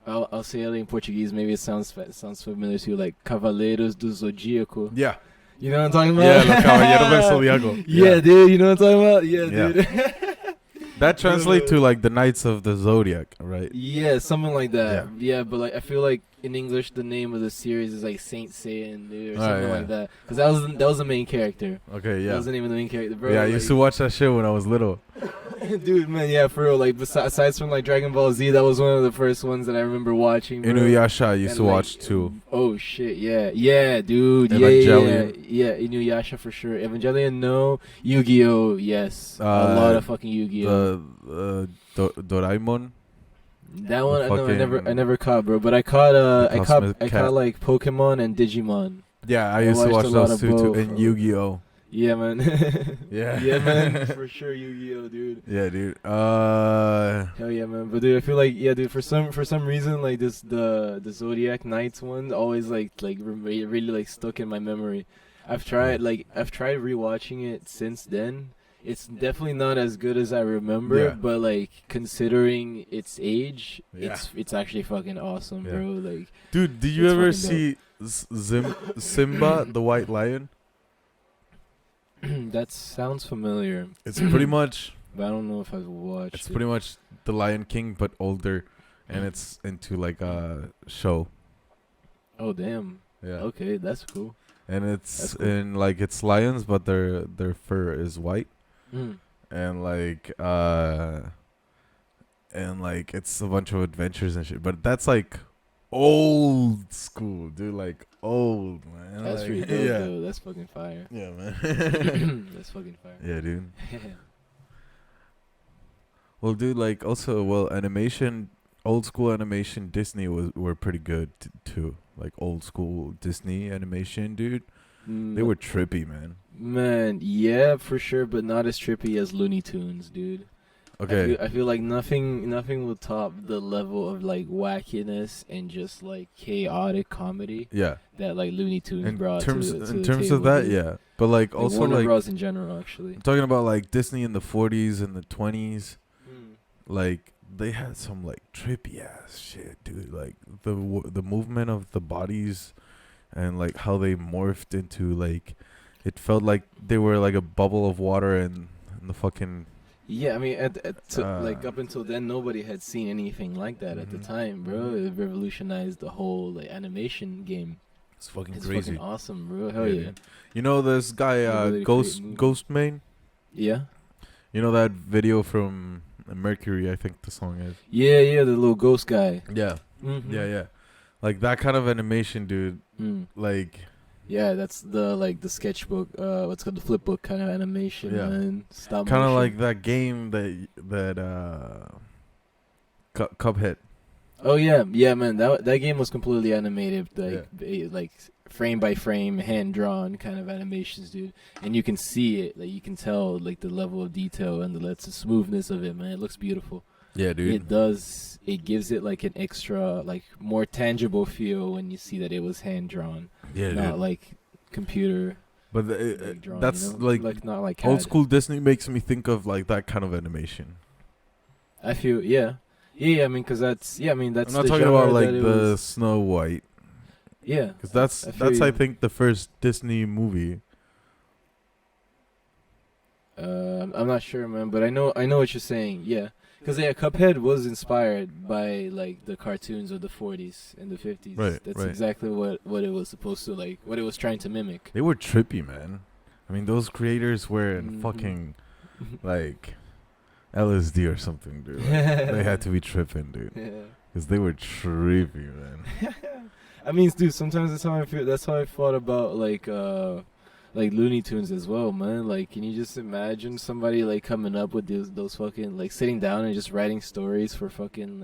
I'll say it in Portuguese. Maybe it sounds familiar to you, like Cavaleiros do Zodíaco. Yeah. You know what I'm talking about? Yeah, Los Caballeros del Zodíaco. Yeah, dude. You know what I'm talking about? Yeah, dude. That translates to like the Knights of the Zodiac, right? Yeah, something like that. Yeah. Yeah, but like I feel like in English the name of the series is like Saint Seiya, dude, or Oh, something yeah. like that. Because that was the main character. Okay, That yeah. was the name of the main character, bro. Yeah, I like, used to watch that shit when I was little. dude, man, yeah, for real. Like aside from like Dragon Ball Z, that was one of the first ones that I remember watching. Bro. Inuyasha I used And, to like, watch too. Oh shit, yeah, dude, Evangelion. yeah, Inuyasha for sure. Evangelion, no. Yu-Gi-Oh, yes, a lot of fucking Yu-Gi-Oh. Doraemon. That one, no, I fucking- never caught, bro. But I caught, I Cosmic caught Cat. like Pokemon and Digimon. Yeah, I I used to watched watch a lot those of too, both. and Yu-Gi-Oh. Yeah, man. Yeah. Yeah, man, for sure, Yu-Gi-Oh, dude. Yeah, dude. Hell yeah, man. But dude, I feel like dude, for some reason, like the Zodiac Knights one always really like stuck in my memory. I've tried rewatching it since then. It's definitely not as good as I remember, Yeah. but like considering its age, Yeah. it's actually fucking awesome, Yeah. bro. Like, Dude, did you It's ever fucking see Simba the White Lion? that sounds familiar, It's pretty much but I don't know if I've watched. it's it. pretty much the Lion King but older, and it's into like a show. Oh damn. Yeah. Okay, that's cool. And it's That's cool. in like it's lions, but their fur is white, Mm. and like it's a bunch of adventures and shit. But that's like old school, dude. Like old, man. That's like, pretty dope, yeah. though. That's fucking fire. Yeah, man. That's fucking fire. Yeah, dude. Well, dude, like also, well, animation, old school animation, Disney were pretty good too. Like old school Disney animation, dude. They were trippy, man. Man, yeah, for sure, but not as trippy as Looney Tunes, dude. Okay. I feel like nothing will top the level of like wackiness and just like chaotic comedy Yeah. that like Looney Tunes In brought terms to in the terms table, of that, dude. yeah. But like also Warner like Bros in general, actually. I'm talking about like Disney in the 40s and the 20s. Mm. Like they had some like trippy ass shit, dude. Like the movement of the bodies, and like how they morphed into like, it felt like they were like a bubble of water and the fucking. Yeah, I mean, like up until then, nobody had seen anything like that at the Mhm. time, bro. It revolutionized the whole like animation game. It's fucking It's crazy. fucking awesome, bro. Hell Yeah, yeah. dude. You know this guy Ability to create movie. Ghostman? Yeah. You know that video from Mercury, I think the song is. Yeah, the little ghost guy. Yeah. Mm-hmm. Yeah. Like that kind of animation, dude. Mm. Like Yeah, that's the sketchbook, what's called the flipbook kind of animation, Yeah. man. Stop kind of motion. like that game that Cuphead. Oh yeah, man. That game was completely animated, like frame by frame, hand drawn kind of animations, dude. And you can see it, like you can tell like the level of detail and the smoothness of it, man. It looks beautiful. Yeah, dude. It does. It gives it like an extra, like more tangible feel when you see that it was hand drawn, Yeah, not dude. like computer. But Like drawn, that's you know? like not like old CAD. school Disney makes me think of like that kind of animation. I feel yeah. I mean, cause that's I'm that's. not the talking genre about like that it the was- Snow White, Yeah. because that's I feel I you. think the first Disney movie. I'm not sure, man, but I know what you're saying. Yeah, because Cuphead was inspired by like the cartoons of the 40s and the 50s. Right, That's right. exactly what it was supposed to like. What it was trying to mimic. They were trippy, man. I mean, those creators were in Mhm. fucking like LSD or something, dude. Like, they had to be tripping, dude, Yeah. because they were trippy, man. I mean, dude, sometimes that's how I feel. That's how I thought about like Looney Tunes as well, man. Like, can you just imagine somebody like coming up with those fucking like sitting down and just writing stories for fucking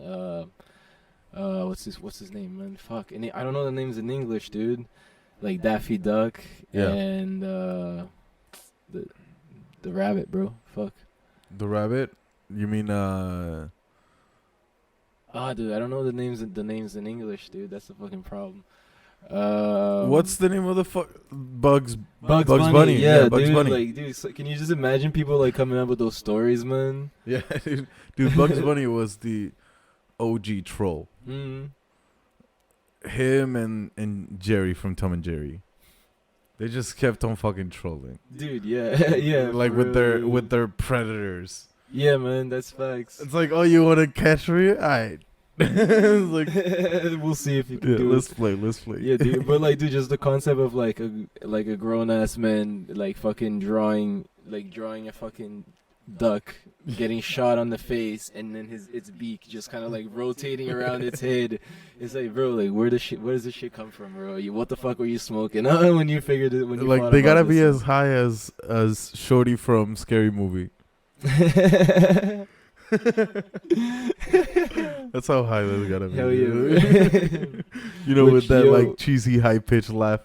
what's his name, man? Fuck, and I don't know the names in English, dude. Like Daffy Duck Yeah. and the rabbit, bro. Fuck. The rabbit? You mean Dude, I don't know the names in English, dude. That's the fucking problem. what's the name of the Bugs Bunny? Yeah, Bugs dude. Bunny. Like, dude, so can you just imagine people like coming up with those stories, man? Yeah, dude. Bugs Bunny was the OG troll. Mm. Him and Jerry from Tom and Jerry. They just kept on fucking trolling. Dude, yeah, yeah. Like for with real, dude. their predators. Yeah, man, that's facts. It's like, oh, you want to catch me? Alright. It's like, We'll see if you can yeah, do let's it. play. Let's play. Yeah, dude. But like, dude, just the concept of like a grown ass man like fucking drawing a fucking duck getting shot on the face, and then its beak just kind of like rotating around its head. It's like, bro, like where does this shit come from, bro? What the fuck were you smoking when you figured it? When you Like thought they about gotta be this? as high as Shorty from Scary Movie. That's how high they gotta be. Hell yeah, Dude. You know, Which, with that yo- like cheesy high pitched laugh.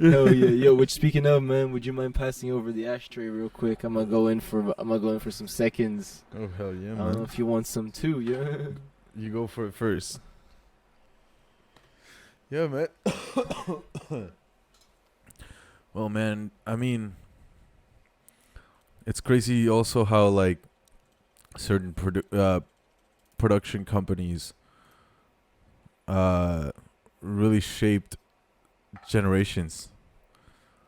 Hell yeah, yo. Which, speaking of, man, would you mind passing over the ashtray real quick? I'm gonna go in for some seconds. Oh hell yeah, I don't know man! if you want some too, yeah. You go for it first. Yeah, man. Well, man, I mean, it's crazy also how like certain production companies really shaped generations.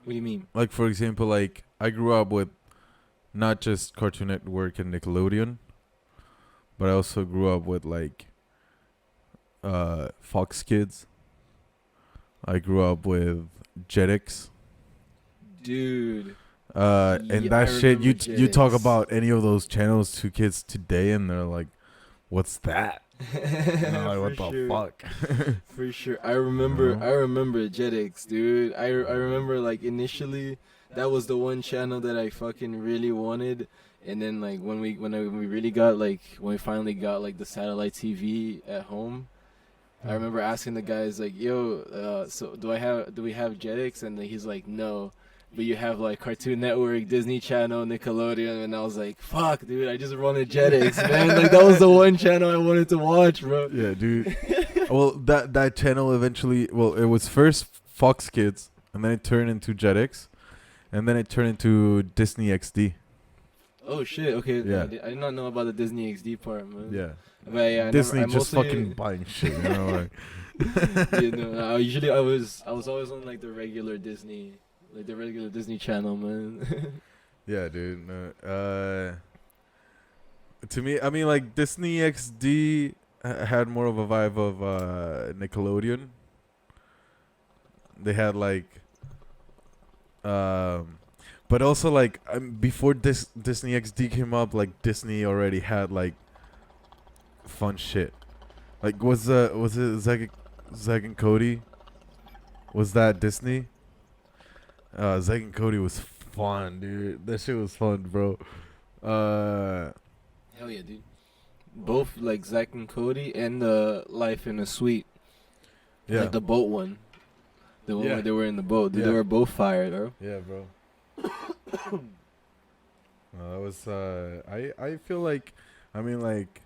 What do you mean? Like for example, like I grew up with not just Cartoon Network and Nickelodeon, but I also grew up with like Fox Kids. I grew up with Jetix. Dude. And Yeah, that I shit, remember you talk Jetix. about any of those channels to kids today, and they're like, "What's that?" And I'm like, "What the sure. fuck?" For sure. I remember Uh-huh. I remember Jetix, dude. I remember like initially that was the one channel that I fucking really wanted, and then like when we finally got like the satellite TV at home, I remember asking the guys like, "Yo, so do we have Jetix?" And then he's like, "No, but you have like Cartoon Network, Disney Channel, Nickelodeon." And I was like, "Fuck, dude, I just wanted Jetix, man. Like that was the one channel I wanted to watch, bro." Yeah, dude. Well, that channel eventually, well, it was first Fox Kids, and then it turned into Jetix, and then it turned into Disney XD. Oh shit. Okay. Yeah. I did not know about the Disney XD part, man. Yeah. But yeah, Disney I just mostly, fucking buying shit, you know, like. you know, I was always on like the regular Disney Channel, man. Yeah, dude. No, to me, I mean, like Disney XD had more of a vibe of Nickelodeon. They had like, but also like before this Disney XD came up, like Disney already had like fun shit. Like was it Zack and Cody? Was that Disney? Zack and Cody was fun, dude. That shit was fun, bro. Hell yeah, dude. Both like Zack and Cody and Life in a Suite, Yeah. like the boat one, the one Yeah. where they were in the boat. Dude, Yeah. they were both fired, bro. Yeah, bro. That was I feel like, I mean, like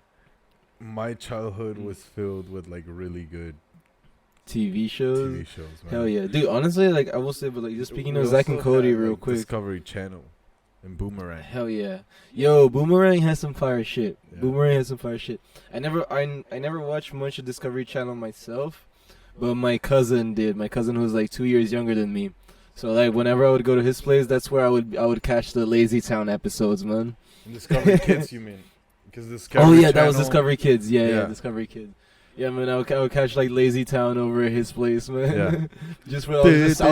my childhood was filled with like really good TV shows. TV shows, man. Hell yeah, dude. Honestly, like I will say, but like just speaking We of Zack and also Cody, had, real like, quick. Discovery Channel and Boomerang. Hell yeah, yo, Boomerang has some fire shit. Yeah. Boomerang has some fire shit. I never watched much of Discovery Channel myself, but my cousin did. My cousin who was like 2 years younger than me. So like whenever I would go to his place, that's where I would catch the Lazy Town episodes, man. And Discovery Kids, you mean? Because Discovery Oh yeah, that was Channel- Discovery Kids. Yeah, Yeah. Discovery Kids. Yeah, man, I would catch like Lazy Town over at his place, man. Yeah. just for I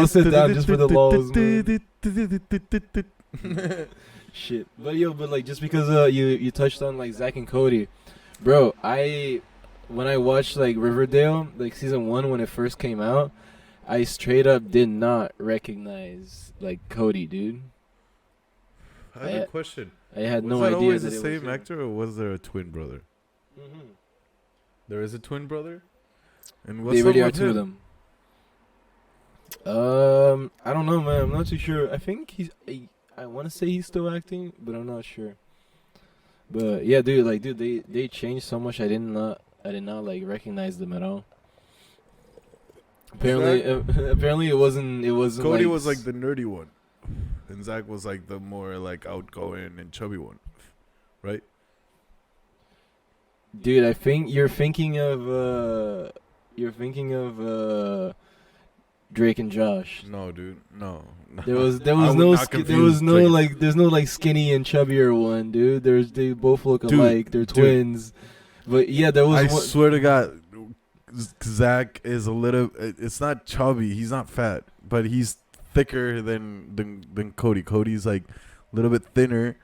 would sit down just for the lulz, man. Shit, but like just because you touched on like Zack and Cody, bro. When I watched like Riverdale, like season 1 when it first came out, I straight up did not recognize like Cody, dude. I have a question. I had Was no that idea always that the it same was him. actor, or was there a twin brother? Mm-hmm. There is a twin brother. And what's They up really are with two of him? them. I don't know, man. I'm not too sure. I think I want to say he's still acting, but I'm not sure. But yeah, dude, they changed so much. I did not like recognize them at all. Apparently, apparently it wasn't. Cody like, was like the nerdy one, and Zach was like the more like outgoing and chubby one, right? Dude, I think you're thinking of Drake and Josh. No, dude. No. There was I would no not confuse Drake. there's no like skinny and chubbier one, dude. They both look Dude, alike. They're twins. But yeah, there was I one. swear to God, Zach is a little. It's not chubby. He's not fat, but he's thicker than Cody. Cody's like a little bit thinner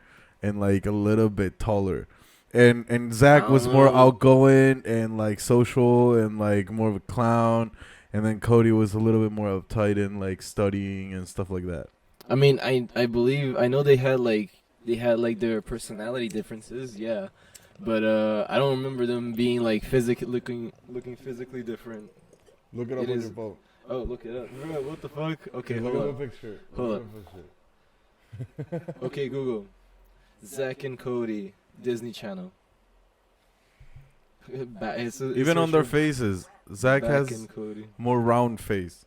and like a little bit taller. And Zach was more outgoing and like social and like more of a clown. And then Cody was a little bit more uptight and like studying and stuff like that. I mean, I believe I know they had like their personality differences, yeah. But I don't remember them being like looking physically different. Look it It up on is- your phone. Oh, look it up. Bro, what the fuck? Okay, Look hold at on. the picture. Hold Look up. at the picture. Okay, Google. Zach and Cody, Disney Channel. Even on their faces, Zach has and Cody. more round face.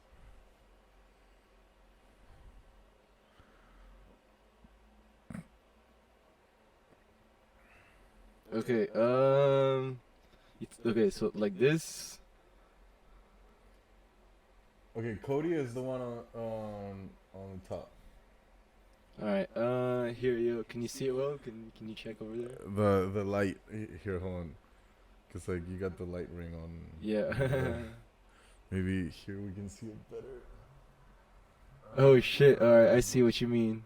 Okay, okay, so like this. Okay, Cody is the one on the top. All right, here, yo, can you see it well? Can you check over there? The light here, hold on, cause like you got the light ring on. Yeah. Maybe here we can see it better. Oh shit! All right, I see what you mean.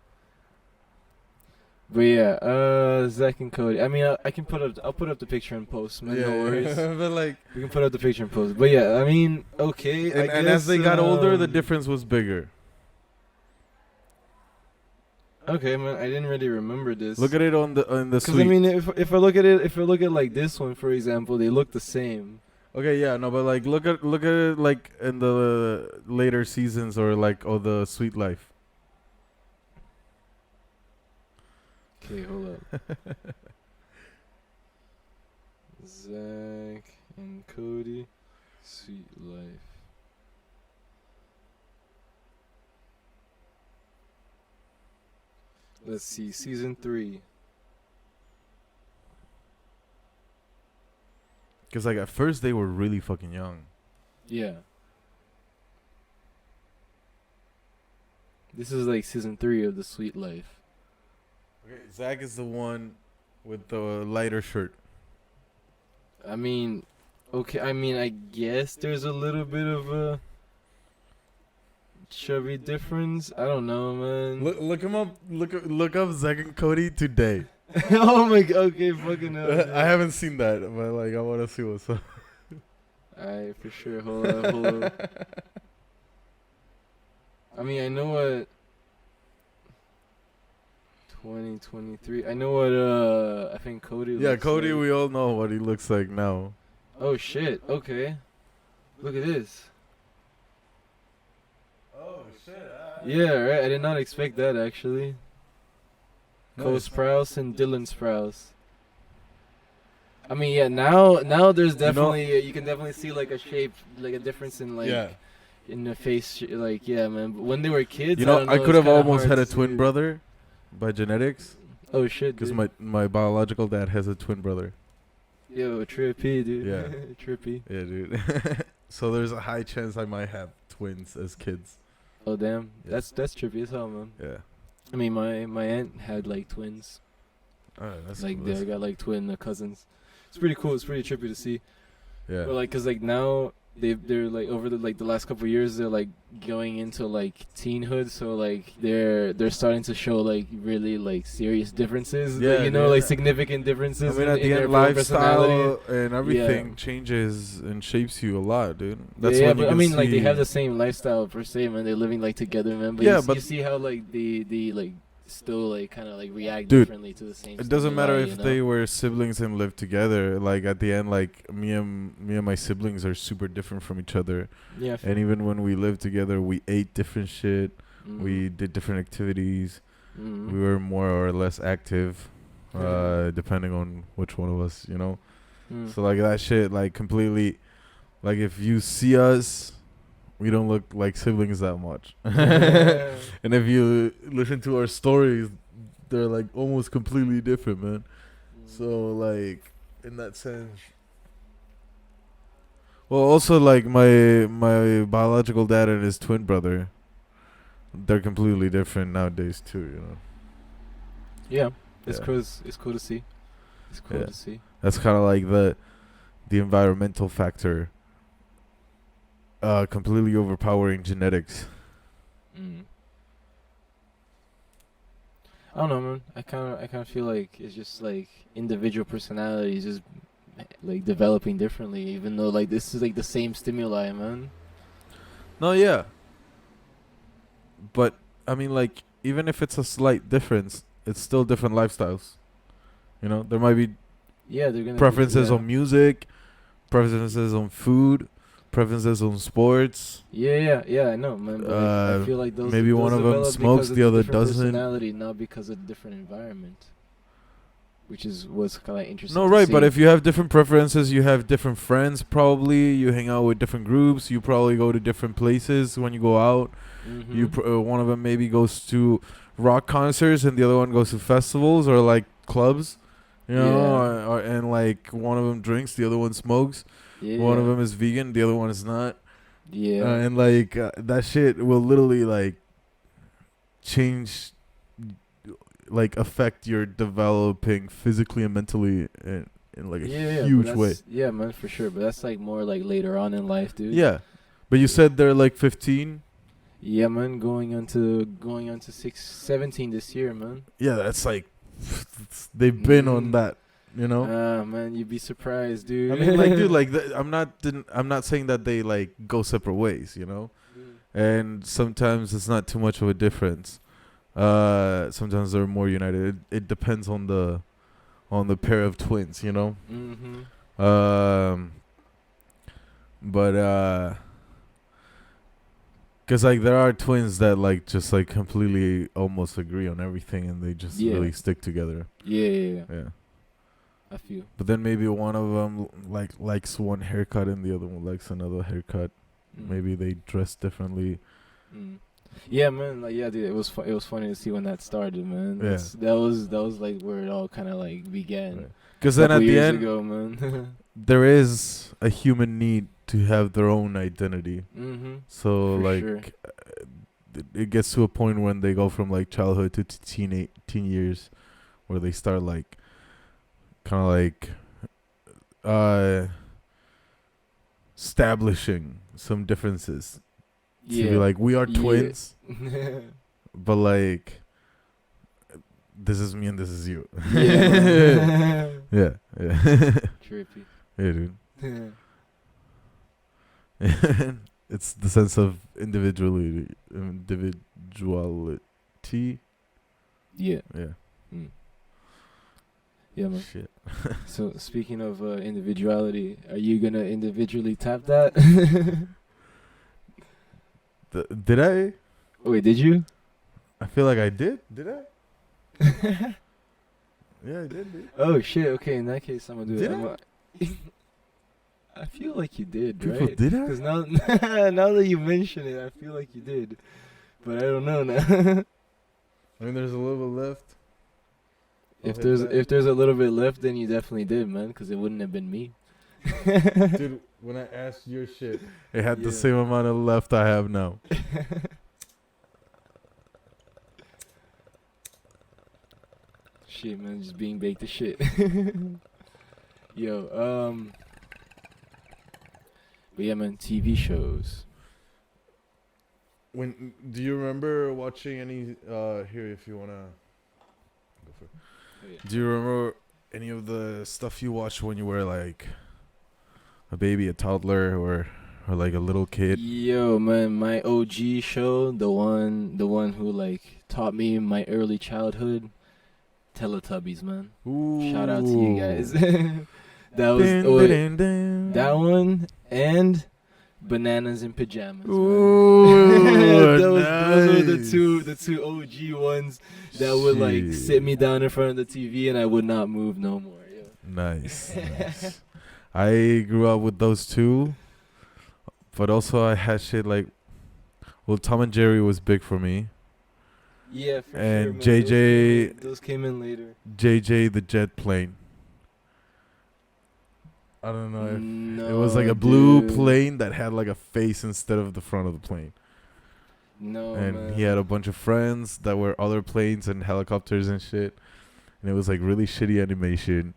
But yeah, Zach and Cody. I mean, I can I'll put up the picture in post, man. No worries. But like, We can put up the picture in post. But yeah, I mean, okay. and as they got older, the difference was bigger. Okay, man. I didn't really remember this. Look at it on the Because suite. I mean, if I look at it like this one, for example, they look the same. Okay, yeah, no, but like look at it like in the later seasons or like the Sweet Life. Okay, hold up. Zach and Cody, Sweet Life. Let's see, season 3. Cause like at first they were really fucking young. Yeah. This is like season 3 of The Sweet Life. Okay, Zach is the one with the lighter shirt. I mean, okay, I guess there's a little bit of a chubby difference. I don't know, man. Look him up. Look up Zach and Cody today. Oh my god, okay, fucking hell. I haven't seen that, but like I want to see what's up. Alright, for sure. Hold up. I mean, I know what 2023. I know what I think Cody Yeah, looks Cody, like. we all know what he looks like now. Oh shit. Okay. Look at this. Oh shit. Yeah, right. I did not expect that actually. Cole Sprouse and Dylan Sprouse. I mean, yeah. Now there's definitely you can definitely see like a shape, like a difference in like in the face. Like yeah, man. But when they were kids, You know, I could have almost had a to twin see. brother by genetics. Oh shit, Because dude. my biological dad has a twin brother. Yo, trippy, dude. Yeah. Trippy. Yeah, dude. So there's a high chance I might have twins as kids. Oh damn, Yeah. that's trippy as hell, man. Yeah. I mean, my aunt had like twins. Alright, that's Like cool. they got like twin cousins. It's pretty cool. It's pretty trippy to see. Yeah. But like, cause like now they're like over the last couple of years they're like going into like teenhood, so like they're starting to show like really like serious differences. Yeah, like, you know, yeah. like significant differences. I mean, at in the their end, full personality. lifestyle and everything Yeah. changes and shapes you a lot, dude. That's yeah, when you but I can mean, like they see- have the same lifestyle per se, man. They're living like together, man. But Yeah, you, but- you see how like they like still like kind of like react Dude, differently to the same. It doesn't matter stimuli, if you they know? were siblings and lived together. Like at the end, like me and my siblings are super different from each other. Yeah. And even when we lived together, we ate different shit. Mhm. We did different activities. Mhm. We were more or less active, depending on which one of us, you know. Mm. So like that shit, like completely, like if you see us, we don't look like siblings that much. And if you listen to our stories, they're like almost completely different, man. So like in that sense, Well, also like my biological dad and his twin brother, they're completely different nowadays too. You know. Yeah, it's Yeah. cool. It's cool to see. It's cool Yeah. to see. That's kind of like the environmental factor, completely overpowering genetics. Mm. I don't know, man. I kind of feel like it's just like individual personalities just like developing differently, even though like this is like the same stimuli, man. No, yeah, but I mean, like, even if it's a slight difference, it's still different lifestyles. You know, there might be Yeah, they're gonna preferences yeah. on music, preferences on food, preferences on sports. Yeah, I know, man. But I feel like Maybe those one of them develop smokes, because of the the other different doesn't. personality, not because of the different environment. Which is what's kind of interesting. No, to right, see. but if you have different preferences, you have different friends probably. You hang out with different groups. You probably go to different places when you go out. One of them maybe goes to rock concerts and the other one goes to festivals or like clubs. You know, Yeah. and like one of them drinks, the other one smokes. Yeah. One of them is vegan, the other one is not. Yeah. And like that shit will literally like change, like affect your developing physically and mentally in like a huge way. Yeah, man, for sure. But that's like more like later on in life, dude. Yeah, but you said they're like 15. Yeah, man, going on to 17 this year, man. Yeah, that's like they've been on that, you know. Man, you'd be surprised, dude. I mean, like, dude, like I'm not saying that they like go separate ways, you know. And sometimes it's not too much of a difference. Sometimes they're more united. It depends on the pair of twins, you know. But cause like there are twins that like just like completely almost agree on everything and they just really stick together. Yeah. I feel. But then maybe one of them like likes one haircut and the other one likes another haircut. Maybe they dress differently. Yeah, man. Like, yeah, dude. It was it was funny to see when that started, man. Yeah. That was like where it all kind of like began. Because then at the years end, ago, man. there is a human need to have their own identity. So For like, sure. it gets to a point when they go from like childhood to teen years, where they start like, kind of like, establishing some differences. To be like, we are twins, but like, this is me and this is you. Yeah. Trippy. Yeah, dude. It's the sense of individuality. Yeah. Yeah. Yeah, man. Shit. So speaking of individuality, are you gonna individually tap that? Did I? Wait, did you? I feel like I did. Did I? Yeah, I did. Dude. Oh shit. Okay, in that case, I'm gonna do Did it. I feel like you did, People right? did I? Because now, now that you mention it, I feel like you did, but I don't know now. I mean, there's a little bit left. If there's a little bit left, then you definitely did, man. Because it wouldn't have been me. Dude, when I asked your shit, it had the same amount of left I have now. Shit, man, just being baked to shit. Yo, but yeah, man, TV shows. Do you remember watching any? Here, if you wanna go for it. Oh, yeah. Do you remember any of the stuff you watched when you were like a baby, a toddler, or like a little kid? Yo, man, my OG show, the one who like taught me my early childhood, Teletubbies, man. Ooh. Shout out to you guys. That was that one and Bananas in Pajamas. Ooh, those were nice. the two OG ones that would like sit me down in front of the TV and I would not move no more. Yo. Nice. I grew up with those two, but also I had shit like, well, Tom and Jerry was big for me. Yeah, for and sure, man. JJ, those came in later. JJ the jet plane. I don't know if No, it was like a blue dude. plane that had like a face instead of the front of the plane. No, And he man. had a bunch of friends that were other planes and helicopters and shit. And it was like really shitty animation.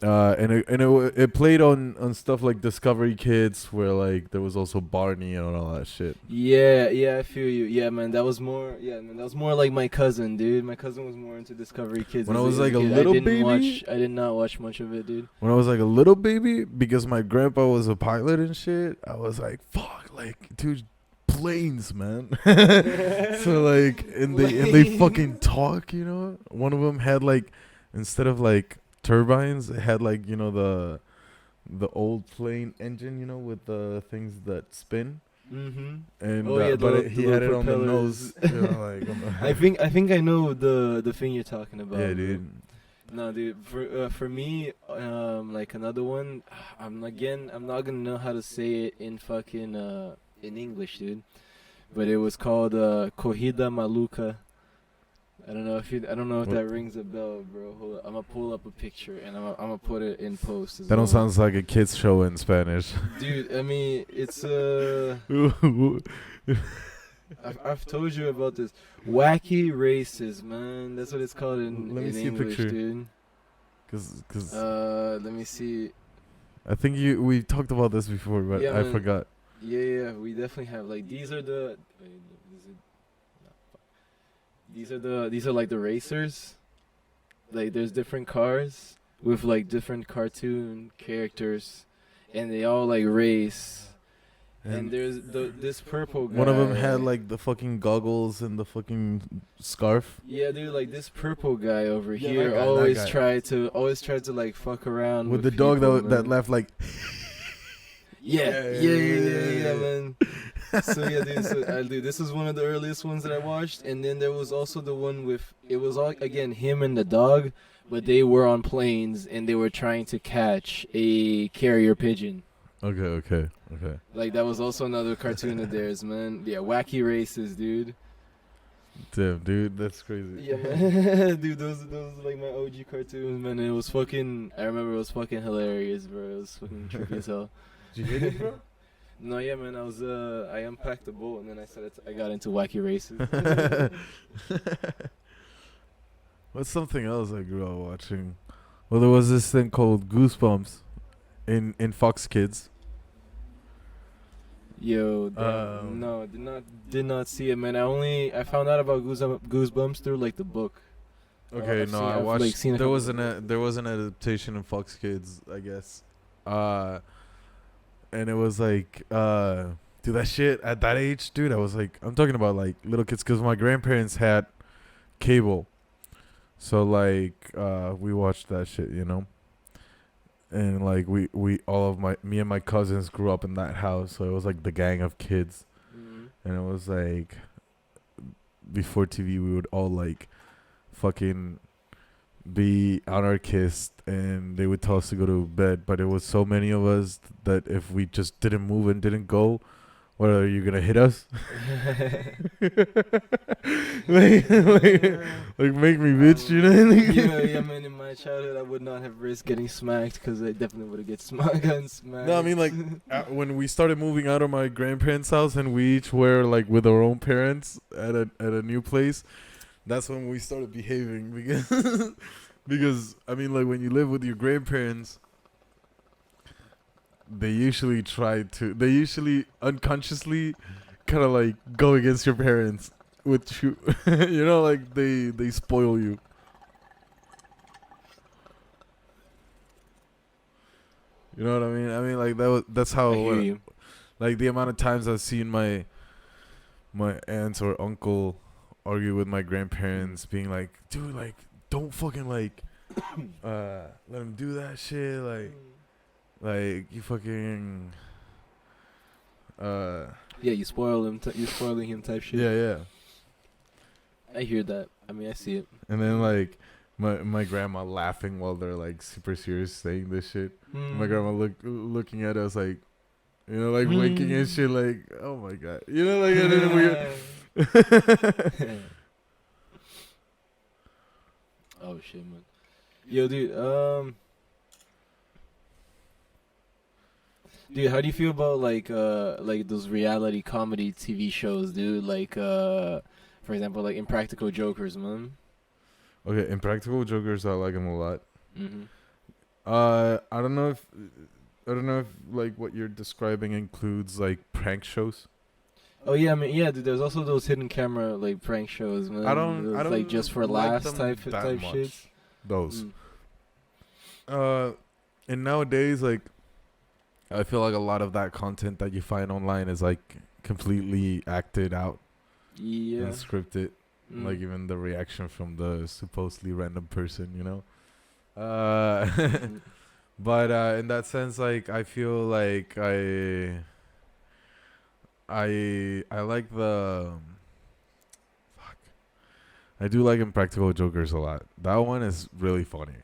It played on stuff like Discovery Kids, where like there was also Barney and all that shit. Yeah, I feel you. Yeah, man, that was more. Yeah, man, that was more like my cousin, dude. My cousin was more into Discovery Kids. When I as was as like a kid. little I baby, did not watch much of it, dude. when I was like a little baby, because my grandpa was a pilot and shit, I was like, fuck, like, dude, planes, man. So like, and they fucking talk, you know. One of them had like, instead of like turbines, it had like, you know, the old plane engine, you know, with the things that spin. Mm-hmm. And Oh yeah, he had it on the nose, propellers. you know, like on the I think I know the thing you're talking about. yeah, bro. dude. No, dude. For me, like another one. I'm not gonna know how to say it in fucking in English, dude. But it was called Corrida Maluca. I don't know if What? that rings a bell, bro. Hold up. I'm gonna pull up a picture and I'm gonna put it in post as That well. don't sound like a kids show in Spanish. Dude, I mean, it's I've told you about this. Wacky Races, man. That's what it's called in Let me see a English, picture. dude. Cause Let me see. I think we talked about this before, but Yeah, I man. forgot. Yeah, we definitely have. Like, these are the. Wait, is it? No, fuck. These are like the racers. Like, there's different cars with like different cartoon characters, and they all like race. And there's this purple guy. one of them had like the fucking goggles and the fucking scarf. Yeah, dude, like this purple guy over Yeah, here that guy, always that guy. tried to like fuck around With the dog people, that man. laughed like. Yeah, man. So yeah, dude, dude, this is one of the earliest ones that I watched, and then there was also the one with it was all again him and the dog, but they were on planes and they were trying to catch a carrier pigeon. Okay. Like that was also another cartoon of theirs, man. Yeah, Wacky Races, dude. Damn, dude, that's crazy. Yeah, man. Dude, those are like my OG cartoons, man. And it was fucking. I remember it was fucking hilarious, bro. It was fucking trippy as hell. Did you hit it, bro? No, yeah, man. I unpacked the bowl and then I got into Wacky Races. What's something else I grew up watching? Well, there was this thing called Goosebumps in Fox Kids. Yo, no, did not see it, man. I found out about Goosebumps through like the book. Okay, I've no, seen- I I've, watched. like, seen a there couple was of there was an adaptation in Fox Kids, I guess. And it was like, dude, that shit at that age, dude. I was like, I'm talking about like little kids, cause my grandparents had cable, so like, we watched that shit, you know. And like we all of me and my cousins grew up in that house, so it was like the gang of kids, and it was like before TV we would all like fucking be anarchist and they would tell us to go to bed, but it was so many of us that if we just didn't move and didn't go, what are you gonna hit us? like make me bitch, you know? Yeah, man. In my childhood, I would not have risked getting smacked because I definitely would have gotten smacked. No, I mean like when we started moving out of my grandparents' house and we each were like with our own parents at a new place, that's when we started behaving because I mean like when you live with your grandparents, they usually unconsciously kind of like go against your parents with you. You know, like they spoil you. You know what I mean? I mean like that's how I hear you. like the amount of times I've seen my aunts or uncle argue with my grandparents, being like, dude, like don't fucking like let him do that shit, like you fucking Yeah, you spoil him. You spoiling him type shit. yeah. I hear that. I mean, I see it. And then like my grandma laughing while they're like super serious saying this shit. My grandma looking at us like, you know, like winking and shit, like, oh my god, you know, like and then Oh shit, man. Yo, dude. Dude, how do you feel about like those reality comedy TV shows, dude? Like for example, like Impractical Jokers, man. Okay, Impractical Jokers, I like him a lot. Mm-hmm. I don't know if like what you're describing includes like prank shows. Oh yeah, I mean yeah, dude. There's also those hidden camera like prank shows, man. I Those, don't like just for like laughs them type that much. shits. Those. Mm. And nowadays, like, I feel like a lot of that content that you find online is like completely acted out Yeah. and scripted. Mm. Like even the reaction from the supposedly random person, you know. Mm. But in that sense, like I feel like I like the fuck. I do like Impractical Jokers a lot. That one is really funny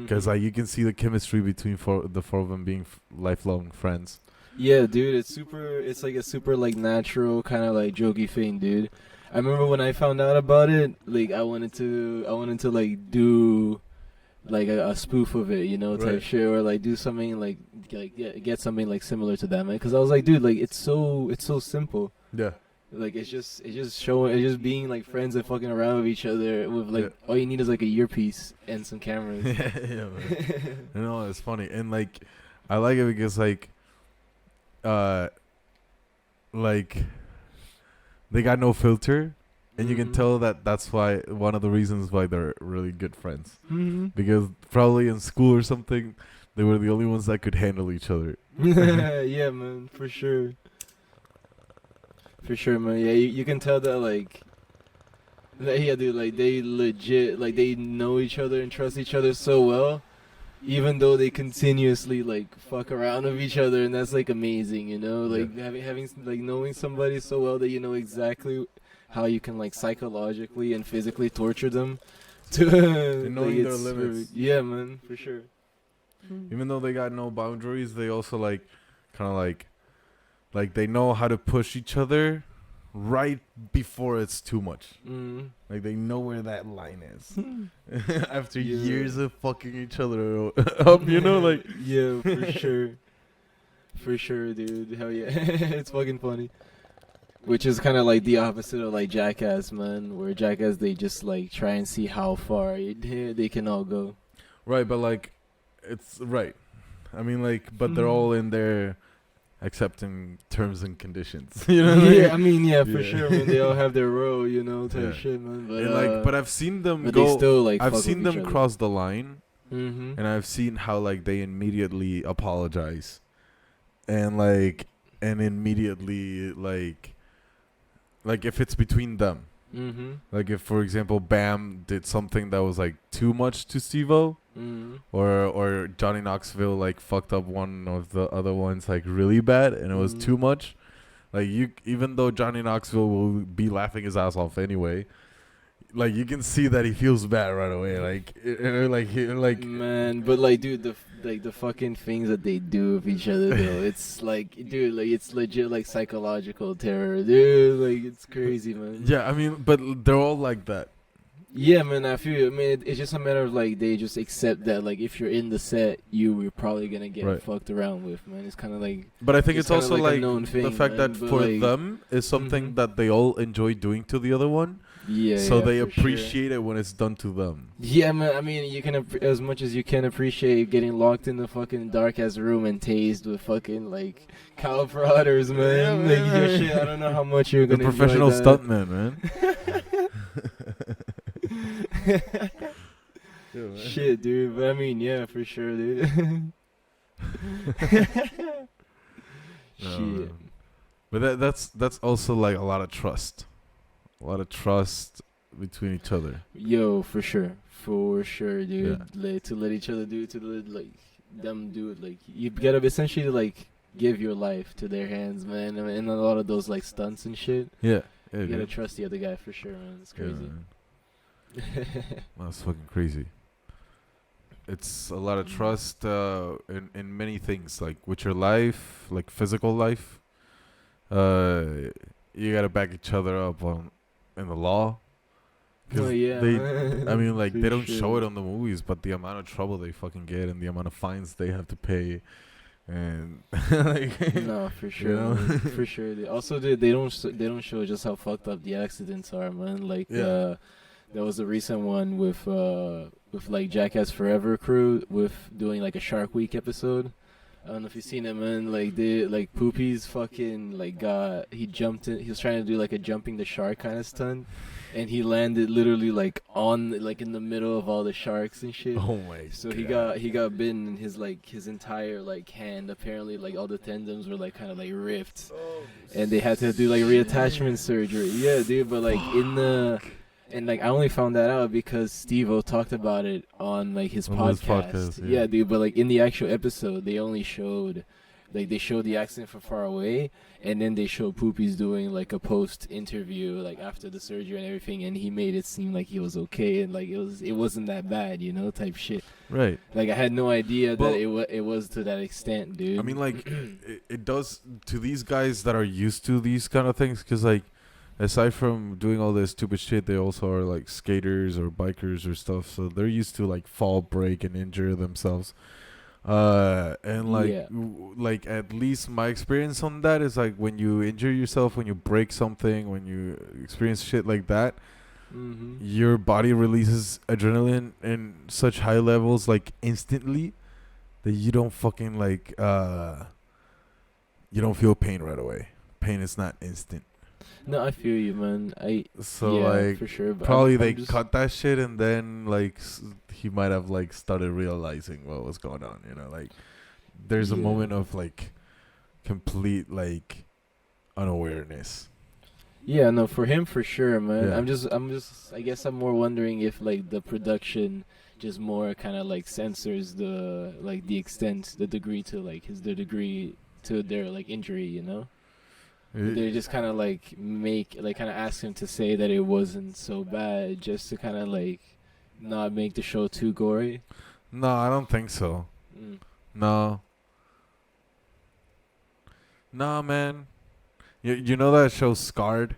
because Mhm. like you can see the chemistry between the four of them being lifelong friends. Yeah, dude, it's super. It's like a super like natural kind of like jokey thing, dude. I remember when I found out about it, like I wanted to like do like a spoof of it, you know, type Right. shit, or like do something like get something like similar to that, man. Because I was like, dude, like it's so simple. Yeah. Like it's just showing, it's just being like friends and fucking around with each other with like Yeah. all you need is like a earpiece and some cameras. Yeah, man. You know, it's funny. And like I like it because like like they got no filter, and you can Mhm. tell that that's why one of the reasons why they're really good friends, Mhm. because probably in school or something they were the only ones that could handle each other. Yeah, man, for sure. For sure, man. Yeah, you can tell that yeah, dude, like they legit, like they know each other and trust each other so well, even though they continuously like fuck around with each other, and that's like amazing, you know, like having like knowing somebody so well that you know exactly how you can like psychologically and physically torture them. To And knowing like, their it's limits. yeah, man, for sure. Even though they got no boundaries, they also like kind of like they know how to push each other right before it's too much. Mm. Like they know where that line is. After Yeah. years of fucking each other up, you know, like yeah, for sure, for sure, dude. Hell yeah, it's fucking funny. Which is kind of like the opposite of like Jackass, man. Where Jackass they just like try and see how far they can all go. right, but like it's right. I mean, like, but they're all in there accepting terms and conditions. You know? Yeah, I mean, yeah, for Yeah. sure. I mean, they all have their role, you know, type Yeah. shit, man. But And like, but I've seen them but go. they still like. I've fuck seen with them each cross the line, Mm-hmm. and I've seen how like they immediately apologize, and immediately like if it's between them. Mm-hmm. Like if, for example, Bam did something that was like too much to Steve-O, Mm-hmm. or Johnny Knoxville like fucked up one of the other ones like really bad, and it was too much. Like even though Johnny Knoxville will be laughing his ass off anyway, like you can see that he feels bad right away. Like Man, but like, dude, the fucking things that they do with each other, though, it's like, dude, like it's legit like psychological terror, dude. Like it's crazy, man. yeah, I mean, but they're all like that. Yeah, man, I feel. I mean, it's just a matter of like they just accept that like if you're in the set, you're probably gonna get Right. fucked around with, man. It's kind of like. But I think It's it's kinda also like a like known thing, the fact man, that but, for like- them is something Mhm. that they all enjoy doing to the other one, Yeah. so yeah, they for sure. appreciate it when it's done to them. Yeah, man. I mean, you can as much as you can appreciate getting locked in the fucking dark ass room and tased with fucking like cow prodders, man. Yeah, Like your man. shit. I don't know how much you're The gonna professional enjoy that. stuntman, man. Yeah, man. Shit, dude. But I mean, yeah, for sure, dude. Shit. But that's also like a lot of trust between each other. Yo, for sure, dude. Yeah. To let each other do it, to let like them do it, like you gotta essentially like give your life to their hands, man. I mean, and a lot of those like stunts and shit, Yeah, you gotta dude. trust the other guy for sure, man. It's Yeah, crazy. man. That's fucking crazy. It's a lot of trust in many things, like with your life, like physical life. You gotta back each other up in the law. 'Cause Oh yeah, they, man. I mean, like For they don't show sure. it on the movies, but the amount of trouble they fucking get and the amount of fines they have to pay and like, No, for sure, you know, man. For sure. They don't show just how fucked up the accidents are, man. Like yeah. there was a recent one with like Jackass Forever crew with doing like a Shark Week episode. I don't know if you've seen it, man. Like they like Poopy's fucking like he jumped in. He was trying to do like a jumping the shark kind of stunt, and he landed literally like on like in the middle of all the sharks and shit. Oh my So god. he got bitten in his entire like hand. Apparently, like all the tendons were like kind of like ripped, and they had to do like reattachment surgery. Yeah, dude. But like and like I only found that out because Steve-O talked about it on like his On podcast. his podcast, yeah. Yeah, dude. But like in the actual episode, they only showed like they showed the accident from far away, and then they showed Poopy's doing like a post interview like after the surgery and everything, and he made it seem like he was okay and like it wasn't that bad, you know, type shit. Right. Like I had no idea Well, that it was to that extent, dude. I mean, like, it does to these guys that are used to these kind of things, because, like, aside from doing all this stupid shit, they also are, like, skaters or bikers or stuff, so they're used to, like, fall, break, and injure themselves. And, like, Yeah. like, at least my experience on that is, like, when you injure yourself, when you break something, when you experience shit like that, Mm-hmm. your body releases adrenaline in such high levels, like, instantly, that you don't fucking, like, you don't feel pain right away. Pain is not instant. No, I feel you, man. So, yeah, like, for sure. But probably I'm they just, cut that shit, and then, like, he might have, like, started realizing what was going on, you know? Like, there's a Yeah. moment of, like, complete, like, unawareness. Yeah, no, for him for sure, man. Yeah. I'm just I guess I'm more wondering if like the production just more kind of like censors the extent, the degree to like the degree to their like injury, you know? They just kind of like kind of ask him to say that it wasn't so bad just to kind of like not make the show too gory. No, I don't think so. Mm. No. Nah, man. You know that show Scarred?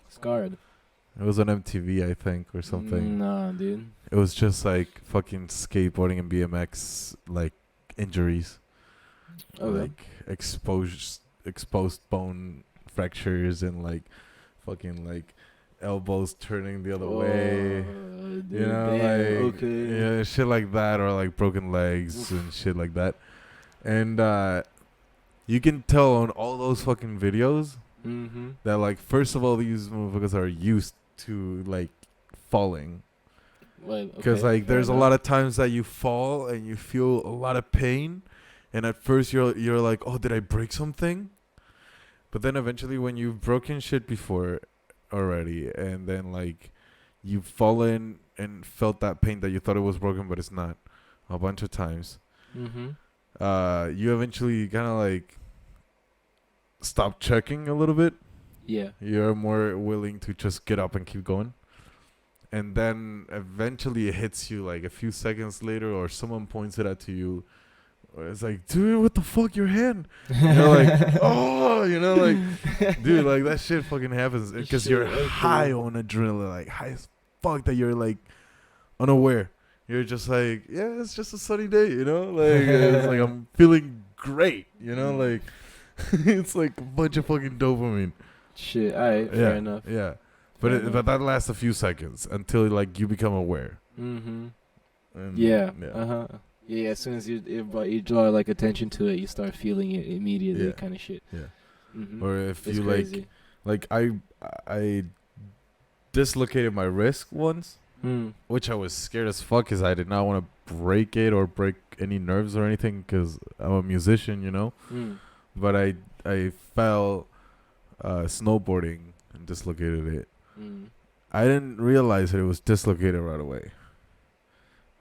Scarred. It was on MTV, I think, or something. Nah, dude. It was just like fucking skateboarding and BMX, like, injuries, Okay. like exposed bone fractures, and like fucking like elbows turning the other way. Dude, You know, damn, like, okay. yeah, shit like that, or like broken legs and shit like that. And you can tell on all those fucking videos Mm-hmm. that, like, first of all, these motherfuckers are used to, like, falling. Well, Because, okay, like, fair there's a enough. lot of times that you fall and you feel a lot of pain. And at first you're like, oh, did I break something? But then eventually, when you've broken shit before already, and then, like, you've fallen and felt that pain that you thought it was broken, but it's not, a bunch of times, Mm-hmm. you eventually kind of, like, stop checking a little bit. Yeah. You're more willing to just get up and keep going. And then eventually it hits you like a few seconds later, or someone points it out to you. Or it's like, dude, what the fuck, your hand? And you're like, oh, you know, like, dude, like, that shit fucking happens. Because you're Shit, okay. high on adrenaline, like, high as fuck, that you're, like, unaware. You're just like, yeah, it's just a sunny day, you know? Like, it's like, I'm feeling great, you know? Like, it's like a bunch of fucking dopamine. Shit, alright, Yeah, fair enough. yeah. Fair But enough. that lasts a few seconds until, like, you become aware. Mm-hmm. And Yeah. Uh-huh. Yeah, as soon as you draw like attention to it, you start feeling it immediately, Yeah. kind of shit. Yeah. Mm-hmm. Or if It's you crazy. like I dislocated my wrist once, which I was scared as fuck, because I did not want to break it or break any nerves or anything, because I'm a musician, you know. But I fell snowboarding and dislocated it. I didn't realize that it was dislocated right away.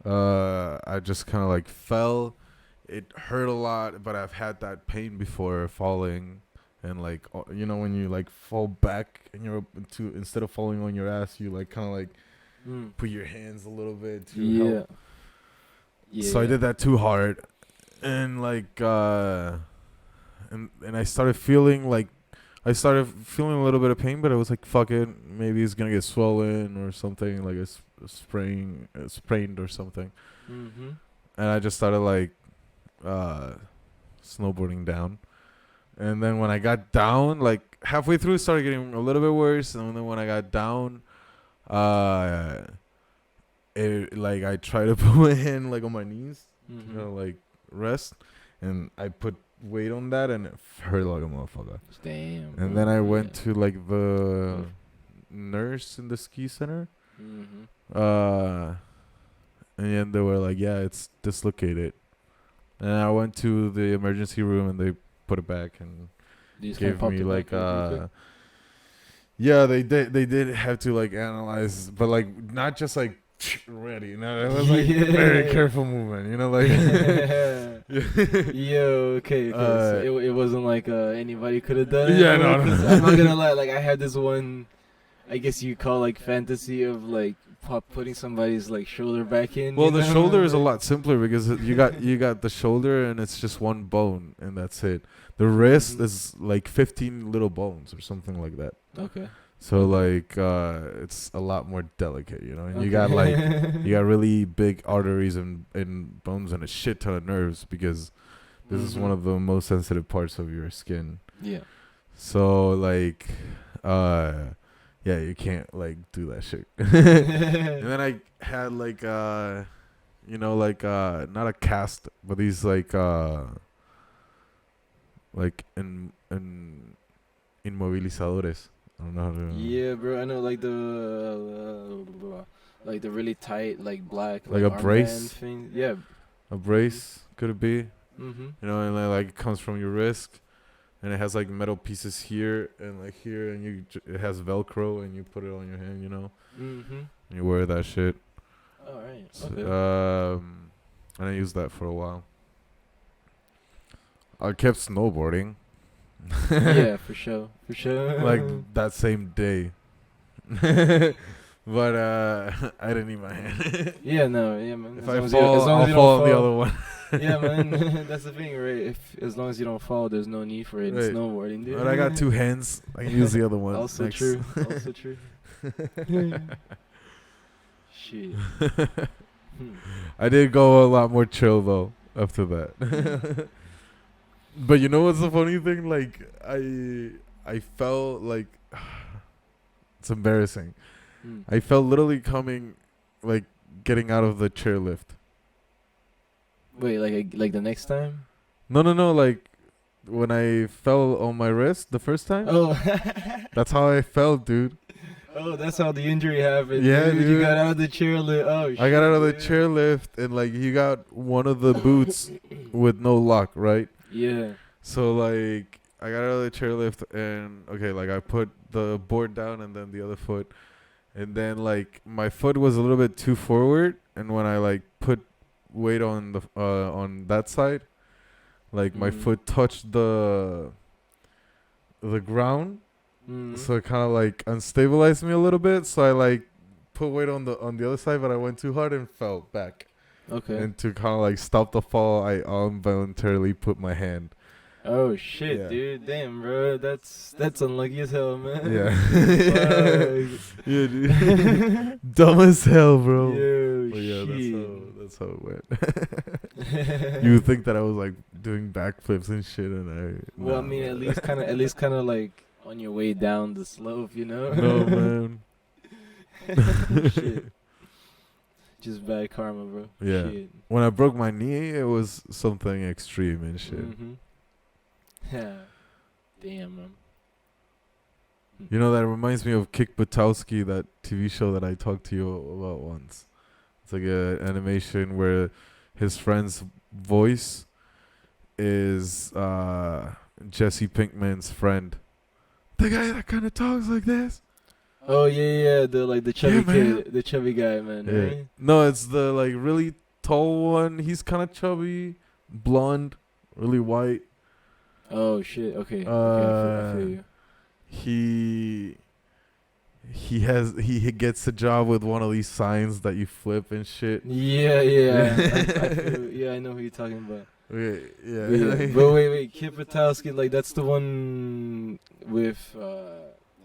I just kind of like fell. It hurt a lot, but I've had that pain before falling, and like, you know, when you like fall back and you're instead of falling on your ass, you like kind of like put your hands a little bit to help. Yeah. So I did that too hard, and like and I started feeling a little bit of pain, but I was like, fuck it, maybe it's gonna get swollen or something, like a sprained or something. Mm-hmm. And I just started like snowboarding down. And then when I got down, like halfway through, it started getting a little bit worse. And then when I got down, it like I tried to put my hand like on my knees, like rest, and I put weight on that, and it hurt like a motherfucker. Damn. And then I went to like the nurse in the ski center. And then they were like, yeah, it's dislocated. And I went to the emergency room, and they put it back and gave me like yeah, they did have to like analyze, but like not just like ready, you know, it was like very careful movement, you know, like yo, okay, so it wasn't like anybody could have done it. Yeah, no. I'm not gonna lie, like I had this one, I guess you call like fantasy of like putting somebody's like shoulder back in. Well, the shoulder is a lot simpler because you got the shoulder and it's just one bone and that's it. The wrist is like 15 little bones or something like that. Okay. So like it's a lot more delicate, you know. And you got like you got really big arteries and bones and a shit ton of nerves because this is one of the most sensitive parts of your skin. Yeah. So like yeah, you can't like do that shit. And then I had like you know, like not a cast, but these like inmovilizadores. I don't know how to. Yeah, bro. I know like the really tight like black like a brace thing. Yeah. A brace could it be? You know, and like it comes from your wrist. And it has like metal pieces here and like here, and it has Velcro, and you put it on your hand, you know. And you wear that shit. All right. So, Okay. and I used that for a while. I kept snowboarding. Yeah, for sure. Like that same day. But I didn't need my hand. Yeah, man. If I fall, I'll fall on the other one. Yeah, man. That's the thing, right? As long as you don't fall, there's no need for it in snowboarding, dude. But I got two hands. I can use the other one. Also next. true. Shit. I did go a lot more chill though after that. But you know what's the funny thing? Like I felt like it's embarrassing. I felt literally getting out of the chairlift. Wait, like the next time? No, like when I fell on my wrist the first time. Oh. That's how I felt, dude. Oh, that's how the injury happened. Yeah, dude. You got out of the chairlift. Oh, shit. I got out of the chairlift and like you got one of the boots with no lock, right? Yeah. So like I got out of the chairlift and okay, like I put the board down and then the other foot, and then like my foot was a little bit too forward, and when I like put weight on the on that side, like my foot touched the ground, so it kind of like unstabilized me a little bit. So I like put weight on the other side, but I went too hard and fell back. Okay. And to kind of like stop the fall, I involuntarily put my hand. Oh shit, dude! Damn, bro, that's unlucky as hell, man. Yeah. Yeah, dude. Dumb as hell, bro. Yo, but yeah, shit. that's how it went. You would think that I was like doing backflips and shit, and well, I mean, at least kind of like on your way down the slope, you know. No, man. Shit. Just bad karma, bro. Yeah. Shit. When I broke my knee, it was something extreme and shit. Damn, man. You know, that reminds me of Kick Buttowski, that TV show that I talked to you about once. It's like an animation where his friend's voice is Jesse Pinkman's friend. The guy that kind of talks like this. Oh yeah, the chubby kid, the chubby guy, man. Yeah. Right? No, it's the like really tall one. He's kind of chubby, blonde, really white. Oh shit. Okay. I feel you. He gets a job with one of these signs that you flip and shit. Yeah. I know who you're talking about. Okay, yeah. But wait, Kip Patowski, like that's the one with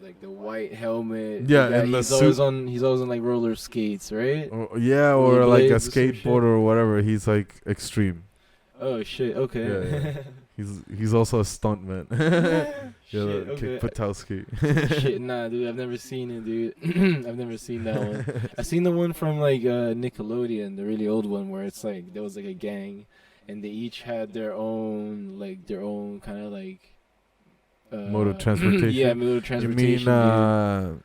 like the white helmet. Yeah, and the suit. He's always on like roller skates, right? Or like a skateboard or whatever. He's like extreme. Oh shit. Okay. Yeah. He's also a stuntman. Yeah, Shit. Kick Okay. Patowski. Shit. Nah, dude. I've never seen it, dude. I've never seen that one. I seen the one from like Nickelodeon, the really old one, where it's like there was like a gang, and they each had their own kind of like Mode of transportation. yeah, mode of You mean transportation, dude.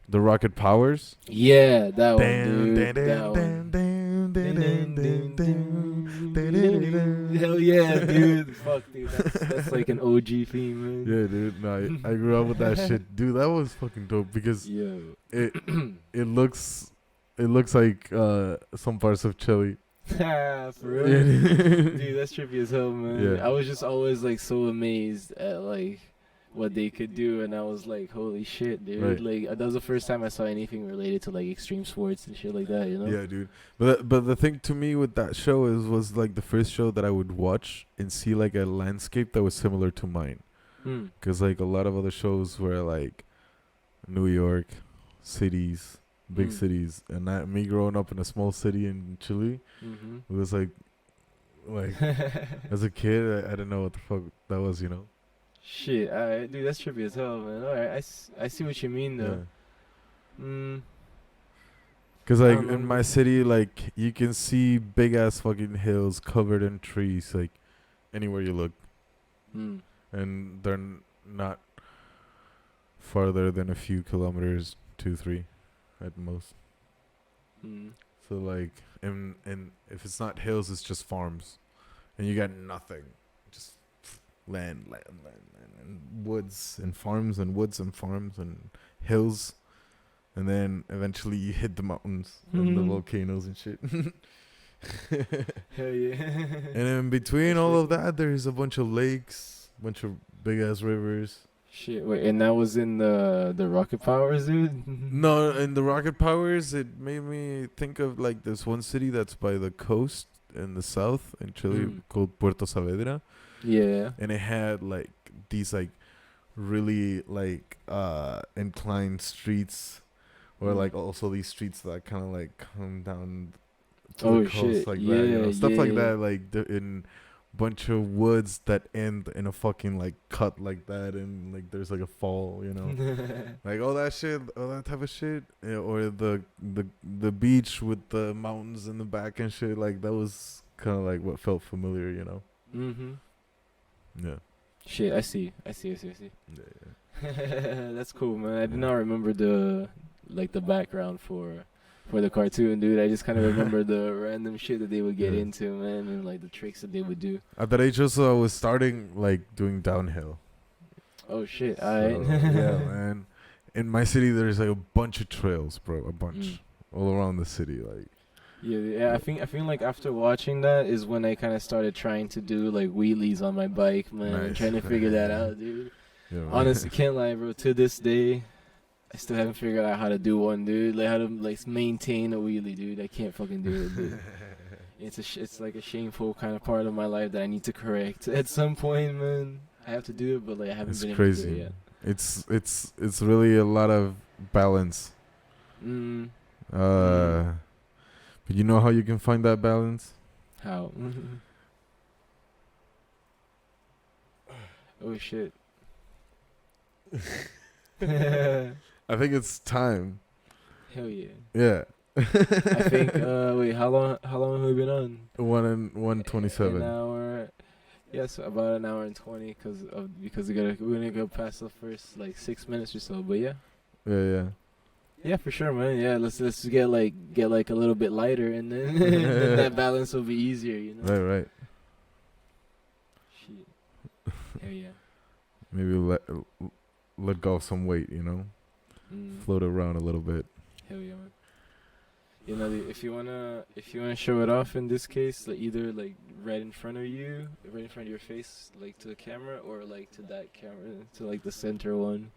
the Rocket Powers? Yeah, that one, Dun, dun, dude. That dun, one. dun, dun, dun, dun, dun, dun, dun, dun, dun. Hell yeah, dude. Fuck, dude. That's like an OG theme, man. Yeah, dude. No, I grew up with that shit, dude. That was fucking dope because Yo. it looks like some parts of Chile. For real? Yeah. Dude, that's trippy as hell, man. Yeah. I was just always like so amazed at like what they could do, and I was like, holy shit, dude. Right. Like that was the first time I saw anything related to like extreme sports and shit like that, you know? Yeah, dude. But the thing to me with that show was like the first show that I would watch and see like a landscape that was similar to mine. Hmm. Cause like a lot of other shows were like New York, cities, big Mm. cities, and me growing up in a small city in Chile, Mm-hmm. it was like as a kid, I didn't know what the fuck that was, you know. Shit, alright, dude, that's trippy as hell, man. Alright, I see what you mean, Yeah. though. Mm, Cause I like don't know. in my city, like you can see big ass fucking hills covered in trees, like anywhere you look, mm, and they're not farther than a few kilometers, 2, 3, at most. mm. So like, and if it's not hills, it's just farms, and you got nothing, just land, and woods and farms and woods and farms and hills, and then eventually you hit the mountains and the volcanoes and shit. Hell yeah. And in between all of that, there's a bunch of lakes, bunch of big ass rivers. Shit, wait, and that was in the Rocket Powers, dude? No, in the Rocket Powers, it made me think of like this one city that's by the coast in the south in Chile called Puerto Saavedra, Yeah. and it had like these like really like inclined streets, or like also these streets that kind of like come down to Oh, the coast shit. like that, you know, Yeah, stuff like yeah. that, like in bunch of woods that end in a fucking like cut like that, and like there's like a fall, you know. Like all that shit, all that type of shit, yeah, or the beach with the mountains in the back and shit. Like that was kind of like what felt familiar, you know. Mm-hmm. Yeah. Shit, I see. Yeah. That's cool, man. I did not remember the background for the cartoon, dude. I just kind of remember the random shit that they would get Yeah. into, man, and like the tricks that they would do. At that age, also, I was starting like doing downhill. Oh shit! So, Alright. yeah, man. In my city, there's like a bunch of trails, bro. A bunch Mm. all around the city, like. Yeah. I feel like after watching that is when I kind of started trying to do like wheelies on my bike, man. Nice. Trying to figure that out, dude. Yeah, man. Honestly, can't lie, bro. To this day, I still haven't figured out how to do one, dude. Like how to like maintain a wheelie, dude. I can't fucking do it, dude. It's like a shameful kind of part of my life that I need to correct at some point, man. I have to do it, but like I haven't It's been able crazy. to do it yet. It's really a lot of balance. Mm. But you know how you can find that balance? How? Oh shit. I think it's time. Hell yeah. Yeah. I think. Wait. How long have we been on? 1:27. An hour. Yes, about an hour and 20, because we're gonna go past the first like 6 minutes or so. But yeah. Yeah. Yeah, for sure, man. Yeah, let's get like a little bit lighter, and then, then that balance will be easier, you know. Right. Shit. Hell yeah. Maybe let go of some weight, you know. Float around a little bit. Hell yeah, man. You know, if you wanna show it off in this case, like either like right in front of your face, like to the camera, or like to that camera, to like the center one.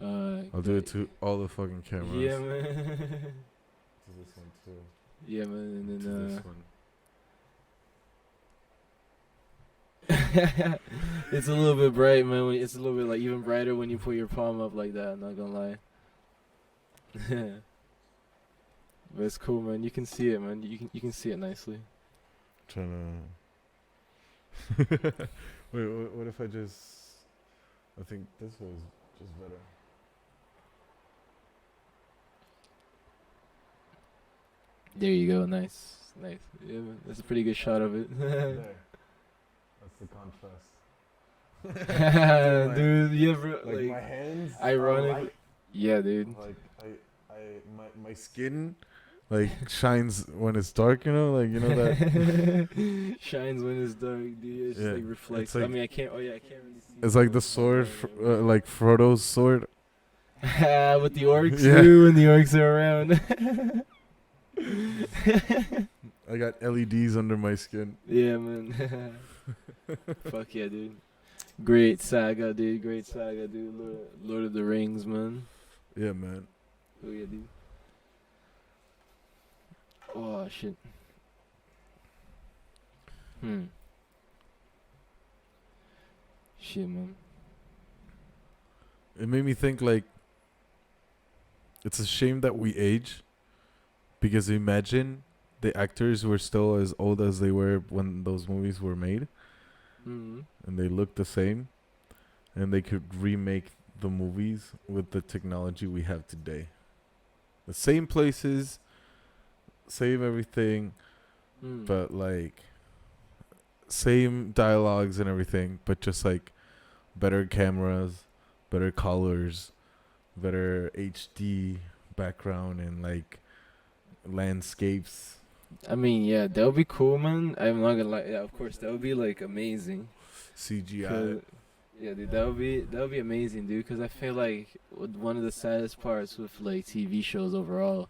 I'll do it to all the fucking cameras. Yeah, man. To this one too. Yeah, man, and To then this one. it's a little bit bright, man. It's a little bit like even brighter when you put your palm up like that. I'm not gonna lie. But it's cool, man. You can see it, man. You can see it nicely. Trying Wait, what if I just? I think this was just better. There you go. Nice. Nice. Yeah, man, that's a pretty good shot of it. There. That's the contrast. Dude, you ever Like like my hands. ironic? Yeah, dude. Like my skin, like shines when it's dark. You know, like you know that. Shines when it's dark, dude. It's Yeah, just like reflects. it's like- I mean, I can't. Oh yeah, I can't really see. It's like the sword, like Frodo's sword. With the orcs, Yeah. too, when the orcs are around. I got LEDs under my skin. Yeah, man. Fuck yeah, dude. Great saga, dude. Great saga, dude. Lord of the Rings, man. Yeah, man. Oh yeah, dude. Oh shit. Shit, man. It made me think like it's a shame that we age, because imagine the actors were still as old as they were when those movies were made, Mm-hmm. and they look the same, and they could remake the movies with the technology we have today. The same places, same everything, but like same dialogues and everything, but just like better cameras, better colors, better HD background, and like landscapes. I mean, yeah, that would be cool, man. I'm not gonna lie. Yeah, of course, that would be like amazing. CGI. 'Cause- Yeah, dude, that would be amazing, dude. Because I feel like one of the saddest parts with like TV shows overall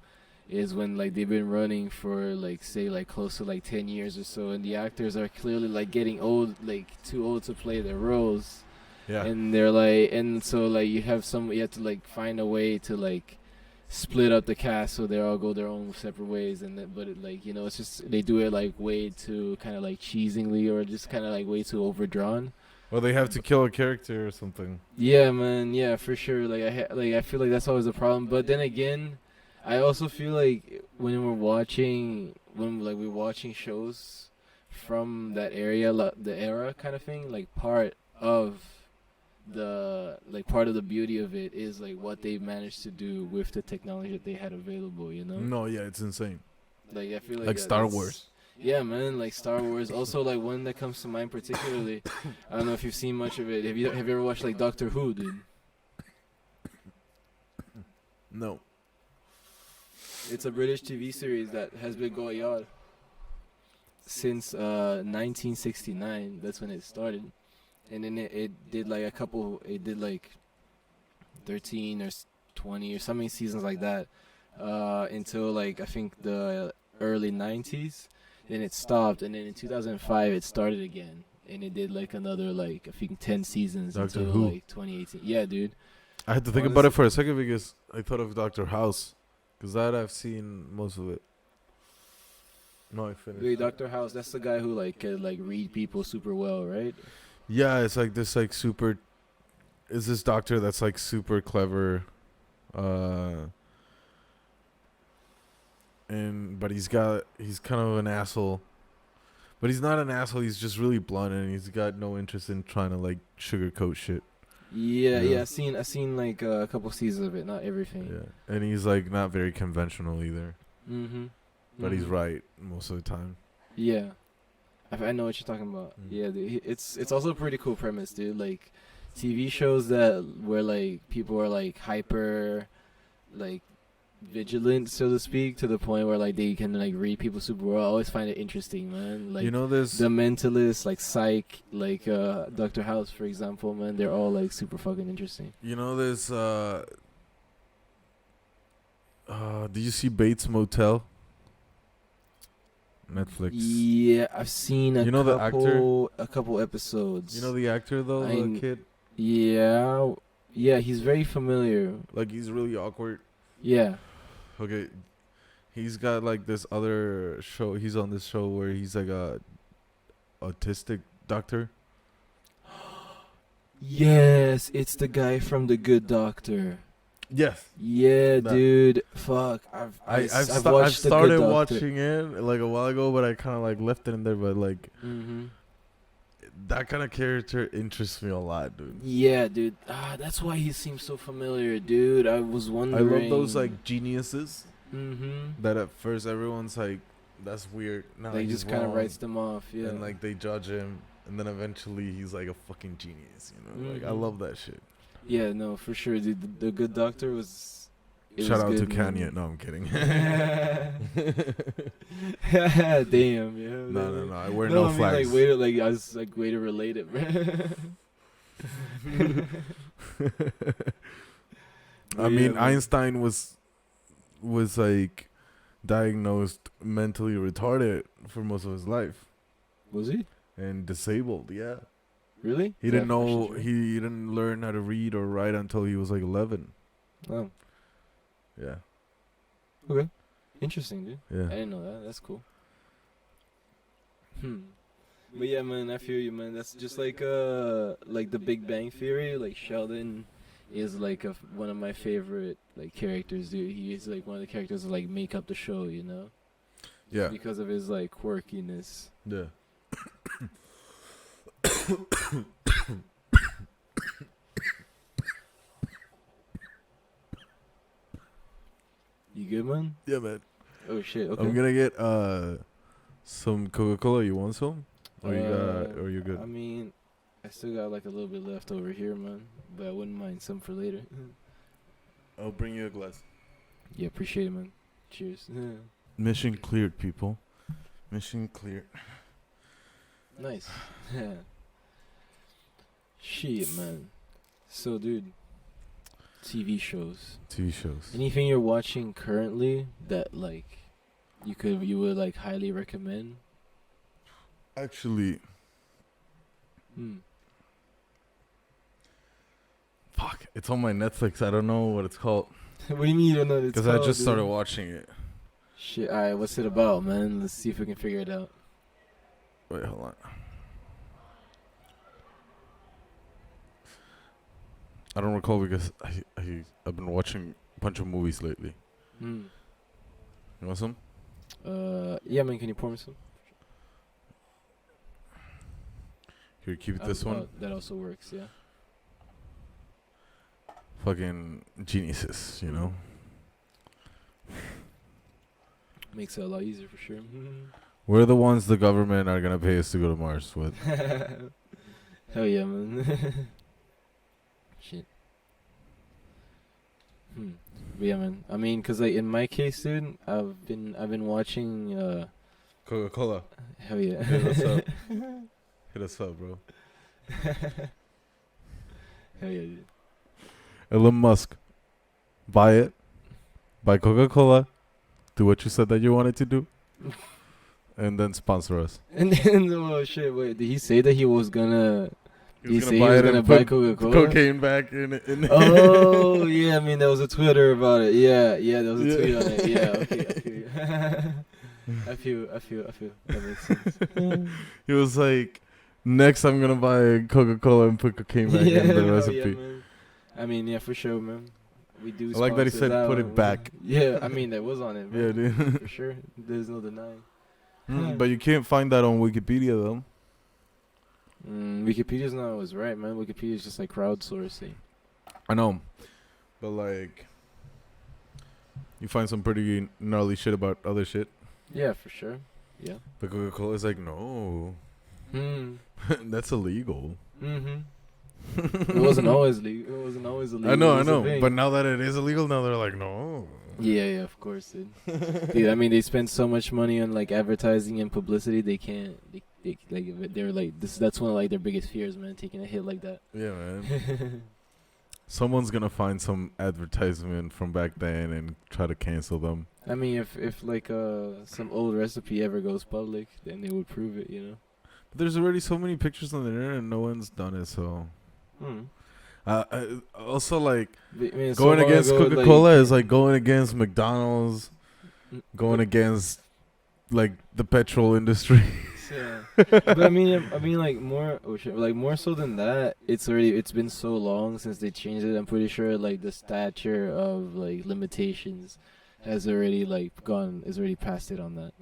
is when like they've been running for like say like close to like 10 years or so, and the actors are clearly like getting old, like too old to play their roles. Yeah. And they're like, and so like you have to like find a way to like split up the cast so they all go their own separate ways, and then, but it, like, you know, it's just they do it like way too kind of like cheesingly, or just kind of like way too overdrawn. Well, they have to kill a character or something. Yeah, man. Yeah, for sure. Like I feel like that's always a problem. But then again, I also feel like when we're watching shows from that area, the era kind of thing, like part of the beauty of it is like what they managed to do with the technology that they had available. You know? No, yeah, it's insane. Like I feel like Like Star Wars. Yeah, man, like Star Wars. Also, like one that comes to mind particularly. I don't know if you've seen much of it. Have you ever watched like Doctor Who, dude? No. It's a British TV series that has been going on since 1969. That's when it started, and then it did like a couple. It did like 13 or 20 or so many seasons like that until like I think the early 90s. Then it stopped, and then in 2005 it started again, and it did like another like I think 10 seasons Doctor until Who. like 2018. Yeah, dude. I had to think about it for a second because I thought of Dr. House, because that I've seen most of it. No, I finished. Wait, Dr. House, that's the guy who like can like read people super well, right? Yeah, it's like this like super. Is this doctor that's like super clever, but he's kind of an asshole. But he's not an asshole. He's just really blunt, and he's got no interest in trying to like sugarcoat shit. Yeah. I've seen like a couple seasons of it, not everything. Yeah, and he's like not very conventional either. Mm-hmm. But he's right most of the time. Yeah, I know what you're talking about. Mm. Yeah, dude, it's also a pretty cool premise, dude. Like TV shows where like people are like hyper, like vigilant, so to speak, to the point where like they can like read people super well. I always find it interesting, man. Like, You know this. The Mentalist, like Psych, like Dr. House, for example, man. They're all like super fucking interesting. You know this. Did you see Bates Motel? Netflix. Yeah, I've seen You know the actor? a couple episodes. You know the actor though, the kid. Yeah, he's very familiar. Like he's really awkward. Yeah. Okay, he's got like this other show. He's on this show where he's like a autistic doctor. Yes, it's the guy from The Good Doctor. Yes. Yeah, That- dude. Fuck. I've I've watched The Good started Doctor. watching it like a while ago, but I kind of like left it in there. But like Mm-hmm. that kind of character interests me a lot, dude. Yeah, dude. That's why he seems so familiar, dude. I was I wondering. love those like geniuses Mm-hmm. that at first everyone's like, that's weird. No, Like, he's just kind of wrong. writes them off, yeah. And like they judge him, and then eventually he's like a fucking genius. You know, like I Mhm. love that shit. Yeah, no, for sure, dude. The Good Doctor was. It Shout was out to good, man. Kanye. No, I'm kidding. Damn, yeah. No. I wear no, no I mean, flags. like, way to, like, I was like, way to relate it, man. I mean, Yeah, man. Einstein was like diagnosed mentally retarded for most of his life Was he and disabled. Yeah, really? he Is didn't that for know sure? he didn't learn how to read or write until he was like 11. Oh, Yeah, okay. Interesting, dude. I yeah. didn't know that. That's cool. But yeah, man, I feel you, man. That's just like the Big Bang Theory. Like Sheldon is like one of my favorite like characters, dude. He is like one of the characters that like make up the show, you know? Yeah. Because of his like quirkiness. Yeah. You good, man? Yeah, man. Oh shit. Okay. I'm gonna get some Coca-Cola. You want some? Or you're good? I mean, I still got like a little bit left over here, man. But I wouldn't mind some for later. I'll bring you a glass. Yeah, appreciate it, man. Cheers. Mission cleared, people. Mission cleared. Nice. Shit, man. So, dude, TV shows. TV shows. Anything you're watching currently that like you would like highly recommend? Actually, fuck, it's on my Netflix. I don't know what it's called What do you mean you don't know what it's because I called, just dude? started watching it. Shit, alright, what's it about, man? Let's see if we can figure it out. Wait, hold on. I don't recall because I've been watching a bunch of movies lately. You want some? Yeah, man, can you pour me some? Here, keep it this one. That also works, yeah. Fucking geniuses, you know? Makes it a lot easier for sure. We're the ones the government are gonna pay us to go to Mars with. Hell yeah, man. Shit. But yeah, man. I mean, cause like in my case, dude, I've been watching. Coca-Cola. Hell yeah. Hit us up. Hit us up, bro. Hell yeah, dude. Elon Musk. Buy it. Buy Coca-Cola. Do what you said that you wanted to do. And then sponsor us. And then, oh shit, wait, did he say that he was gonna? He was say gonna buy it and buy put Coca-Cola? cocaine back in it. Oh yeah, I mean there was a Twitter about it. Yeah, there was a tweet on it. Yeah, okay. I feel. That makes sense. He was like, next I'm gonna buy Coca-Cola and put cocaine back in the recipe. Yeah, man. I mean, yeah, for sure, man. We do. I like that he sponsor said put one, it back. Yeah, I mean that was on it. Man. Yeah, dude. For sure. There's no denying. But you can't find that on Wikipedia though. Wikipedia's not always right, man. Wikipedia's just like crowdsourcing. I know, but like, you find some pretty gnarly shit about other shit. Yeah, for sure. Yeah. But Coca-Cola is like, no, that's illegal. It wasn't always legal. It wasn't always illegal. I know. That's the thing. But now that it is illegal, now they're like, no. Yeah, of course, dude. Dude, I mean, they spend so much money on like advertising and publicity. They can't. They like they're like this. That's one of like their biggest fears, man. Taking a hit like that. Yeah, man. Someone's gonna find some advertisement from back then and try to cancel them. I mean, if like some old recipe ever goes public, then they would prove it, you know. But there's already so many pictures on the internet, and no one's done it. So, also like I mean, going so long against ago, Coca-Cola is like going against McDonald's, going against like the petrol industry. Yeah. But I mean, like more so than that. It's been so long since they changed it. I'm pretty sure like the stature of like limitations has already is already past it on that.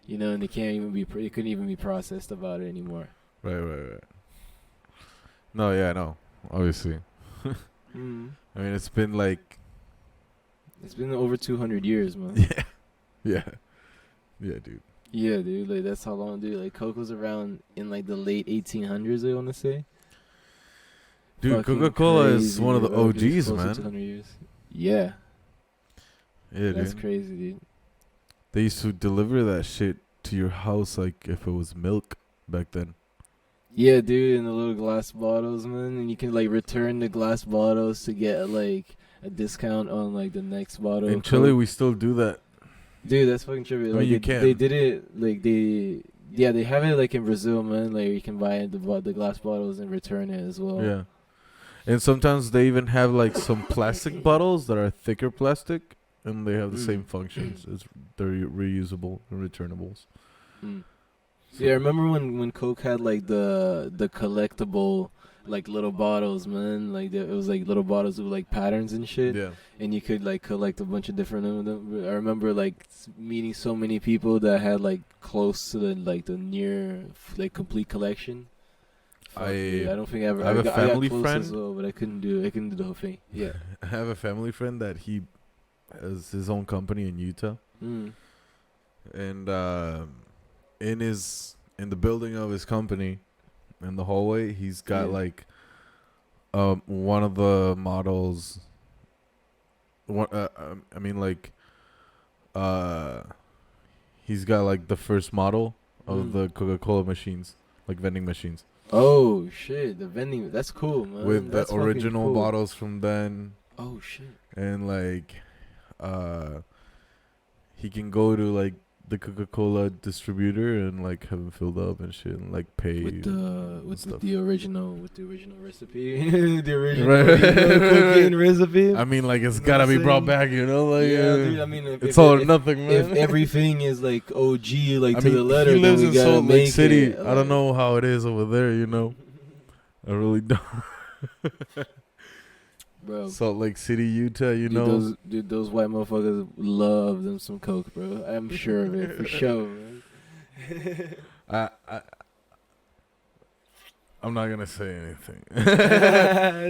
You know, and they couldn't even be processed about it anymore. Right. No, yeah, no. Obviously. Mm. I mean, it's been like It's been over 200 years, man. yeah. Yeah. Yeah, dude. Yeah, dude. Like that's how long, dude. Like Coke was around in like the late 1800s. I want to say. Dude, Fucking Coca-Cola is crazy, one of the bro, 'cause it's OGs, close to man. 200 years. Yeah, Yeah, that's dude. crazy, dude. They used to deliver that shit to your house like if it was milk back then. Yeah, dude, in the little glass bottles, man, and you can like return the glass bottles to get like a discount on like the next bottle. In of Chile, Coke. we still do that. Dude, that's fucking trippy. I Like mean, you they can. did it like they have it like in Brazil, man. Like you can buy the glass bottles and return it as well. Yeah. And sometimes they even have like some plastic bottles that are thicker plastic, and they have the same functions. They're reusable and returnables. Mm. Yeah, I remember when Coke had like the collectible like little bottles, man. Like it was like little bottles with like patterns and shit, Yeah. and you could like collect a bunch of different of them. I remember like meeting so many people that had like close to the near like complete collection. Fuck, dude, I don't think I ever. I have a family I got close friend. as well, but I couldn't do the whole thing. Yeah. I have a family friend that he has his own company in Utah, Mm. and in the building of his company, in the hallway, he's got Yeah. like one of the models. I mean like he's got like the first model of the Coca-Cola machines, like vending machines, Oh shit, the vending. That's cool, man. with the That's fucking original cool. bottles from then, Oh shit. and like he can go to like the Coca-Cola distributor and like have it filled up and shit, and like pay With stuff. the original recipe, the original Right. cooking recipe. I mean, like it's You know gotta what be I'm brought saying? back, you know. Like Yeah, dude. I mean, it's all or nothing, man. if everything is like OG, like I to mean, the letter, he lives then in we gotta Salt Lake make City. it, I don't know how it is over there, you know. I really don't. bro. Salt Lake City, Utah, you know. Those white motherfuckers love them some Coke, bro. I'm sure of it for sure, man. I'm not gonna say anything.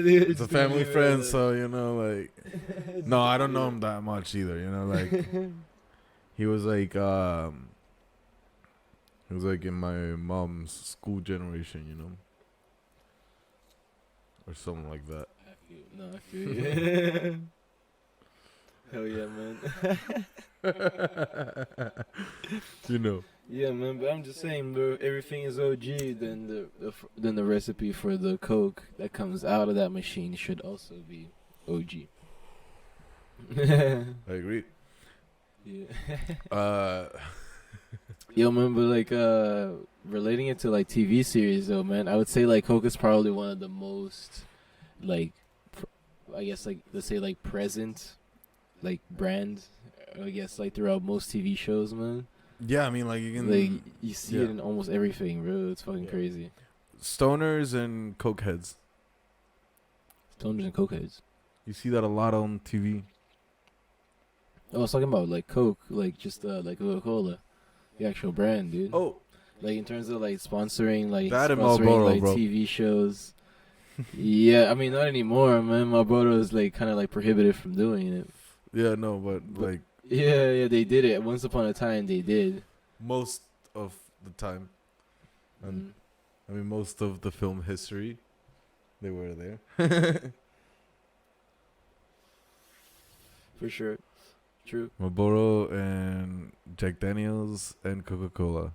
Dude, It's a family friend, so you know, like, no, I don't know him that much either. You know, like, he was like in my mom's school generation, you know, or something like that. No, I feel you. Hell yeah, man. You know. Yeah, man, but I'm just saying, bro. Everything is OG. Then the recipe for the Coke that comes out of that machine should also be OG. I agree. Yeah. Yo, man, but like relating it to like TV series though, man, I would say like Coke is probably one of the most like I guess like let's say like present like brand I guess like throughout most TV shows, man. Yeah, I mean, like you can Like you see it in almost everything, bro. It's fucking crazy. stoners and cokeheads. Stoners and cokeheads. You see that a lot on TV. Oh, I was talking about like Coke, like just like Coca-Cola, the actual brand, dude. Oh, Like in terms of like sponsoring, like that and sponsoring Marlboro, like bro. TV shows. Yeah, I mean not anymore, man. My brother is like kind of like prohibited from doing it. Yeah, no, but like Yeah, they did it. Once upon a time, they did. most of the time, and I mean most of the film history, they were there. For sure. True. Marlboro and Jack Daniels and Coca-Cola.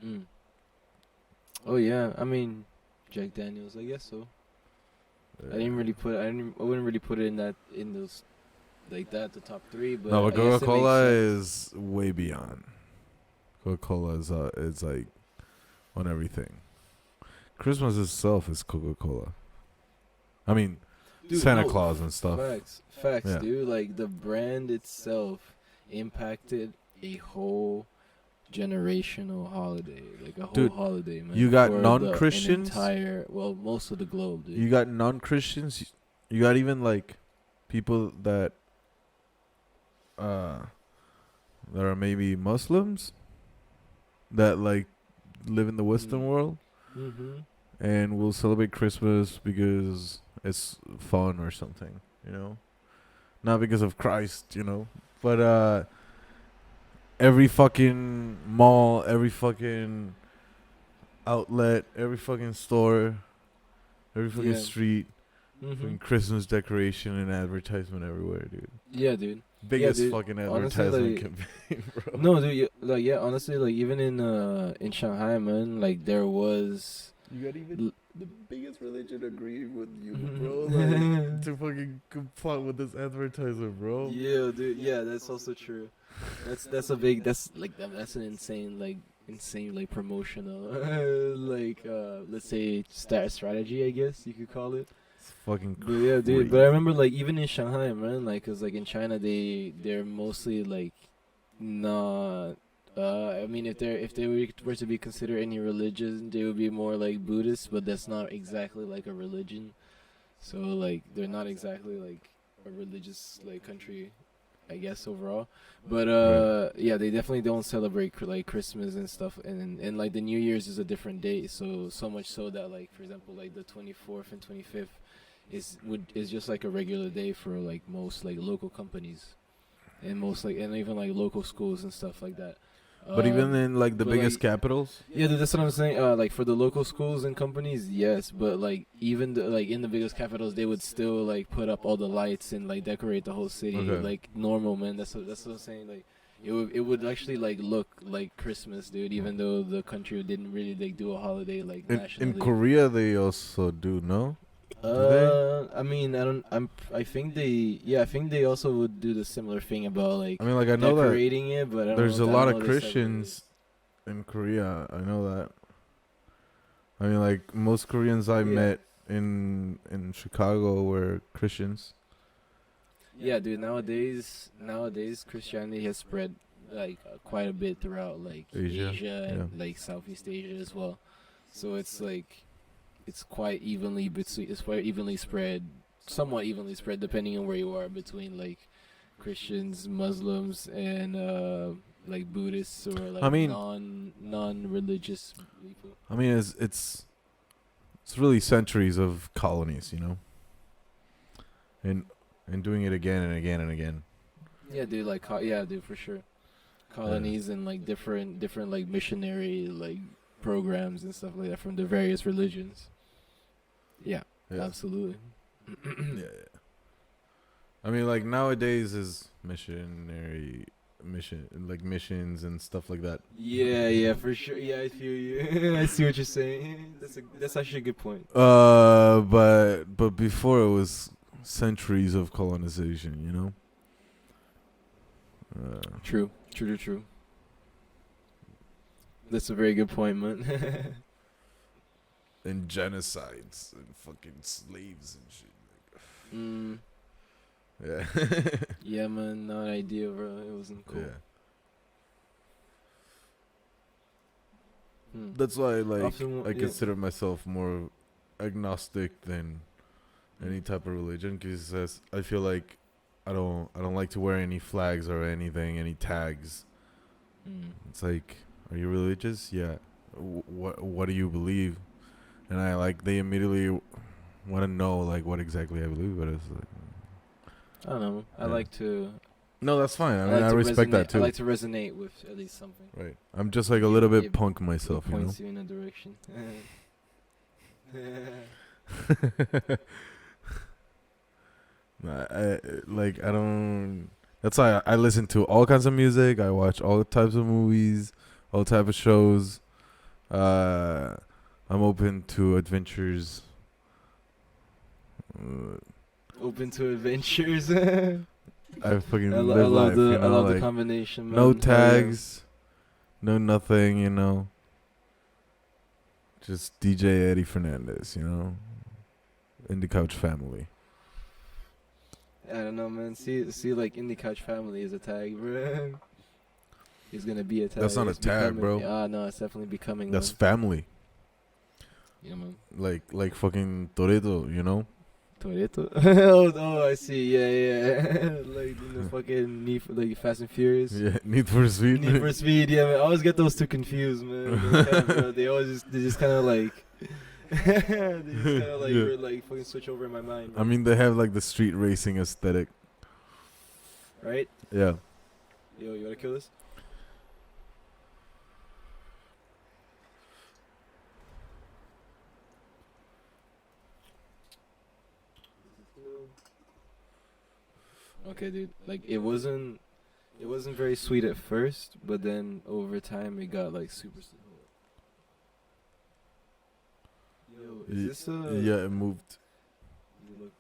Mm. Oh yeah, I mean Jack Daniels, I guess so. I wouldn't really put it in those like that the top 3, but No, I but guess it makes Coca-Cola sense. is way beyond. Coca-Cola is like on everything. Christmas itself is Coca-Cola. I mean, Dude, Santa no, Claus and stuff. Facts, Yeah. dude. Like the brand itself impacted a whole generational holiday, like a whole Dude, holiday, man. you got for non-Christians? Most of the globe, dude. You got non-Christians. You got even like people that are maybe Muslims that like live in the Western world, and we'll celebrate Christmas because it's fun or something, you know, not because of Christ, you know. But every fucking mall, every fucking outlet, every fucking store, every fucking street, fucking Christmas decoration and advertisement everywhere, dude. Yeah, dude. Biggest dude. fucking Honestly, advertisement like, campaign, bro. No, dude. Honestly, like even in Shanghai, man, like there was. You got even the biggest religion agreeing with you, bro. Like to fucking comply with this advertisement, bro. Yeah, dude. Yeah, that's also true. That's a big. That's an insane like promotional like let's say strategy, I guess you could call it. It's fucking But yeah, dude. But I remember like even in Shanghai, man, like, cause like in China they're mostly like not. I mean, if they were to be considered any religion, they would be more like Buddhist, but that's not exactly like a religion. So like they're not exactly like a religious like country, I guess overall. But yeah, they definitely don't celebrate like Christmas and stuff, and like the New Year's is a different date. So much so that like for example like the 24th and 25th is just like a regular day for like most like local companies, and most like and even like local schools and stuff like that. But even in like the biggest capitals, yeah, dude, that's what I'm saying. Like for the local schools and companies, yes, but like even like in the biggest capitals, they would still like put up all the lights and like decorate the whole city like normal, man. That's what I'm saying. Like it would actually like look like Christmas, dude, even though the country didn't really like do a holiday like nationally. In Korea, they also do, no? I mean, I think they also would do the similar thing about like. I mean, like I know decorating it, but I don't there's know a lot of Christians in Korea. I know that. I mean, like most Koreans I met in Chicago were Christians. Yeah, dude. Nowadays, Christianity has spread like quite a bit throughout like Asia and like Southeast Asia as well. So it's like. It's quite evenly spread, somewhat evenly spread, depending on where you are, between like Christians, Muslims, and like Buddhists or like non-religious people. I mean, it's really centuries of colonies, you know, and doing it again and again and again. Yeah, dude. Like, dude, for sure. Colonies and like different like missionary like programs and stuff like that from the various religions. Yeah. Absolutely. Yeah. I mean, like nowadays is missions and stuff like that. Yeah, for sure. Yeah, I feel you. I see what you're saying. That's actually a good point. But before it was centuries of colonization, you know. True. That's a very good point, man. And genocides and fucking slaves and shit. Yeah. Yeah, man. Not ideal, bro. It wasn't cool. Yeah. That's why, like, I consider myself more agnostic than any type of religion, because I feel like I don't like to wear any flags or anything, any tags. It's like, are you religious? Yeah. What do you believe? And they immediately want to know like what exactly I believe, but it's like I don't know. I like to. No, that's fine. I mean, I respect that too. I like to resonate with at least something. Right. I'm just like a little bit punk myself, you know. Points you in a direction. I don't. That's why I listen to all kinds of music. I watch all types of movies, all type of shows. I'm open to adventures. Open to adventures. I fucking live life. I love the combination, man. No tags, no nothing, you know. Just DJ Eddie Fernandez, you know. Indicouch family. I don't know, man. See, like Indicouch family is a tag, bro. It's gonna be a tag. That's not a tag, bro. No, it's definitely becoming. That's family. Yeah, man. Like fucking Toretto, you know. Toretto. Oh, I see. Yeah. Like the fucking Need for, like Fast and Furious. Yeah, Need for Speed. Need for Speed. Yeah, man. I always get those two confused, man. They just kind of like. They just kind of like, Yeah. like fucking switch over in my mind. I mean, they have like the street racing aesthetic. Right? Yeah. Yo, you wanna kill this? Okay, dude. Like it wasn't very sweet at first, but then over time it got like super. Yo, is this Yeah, it moved. Look,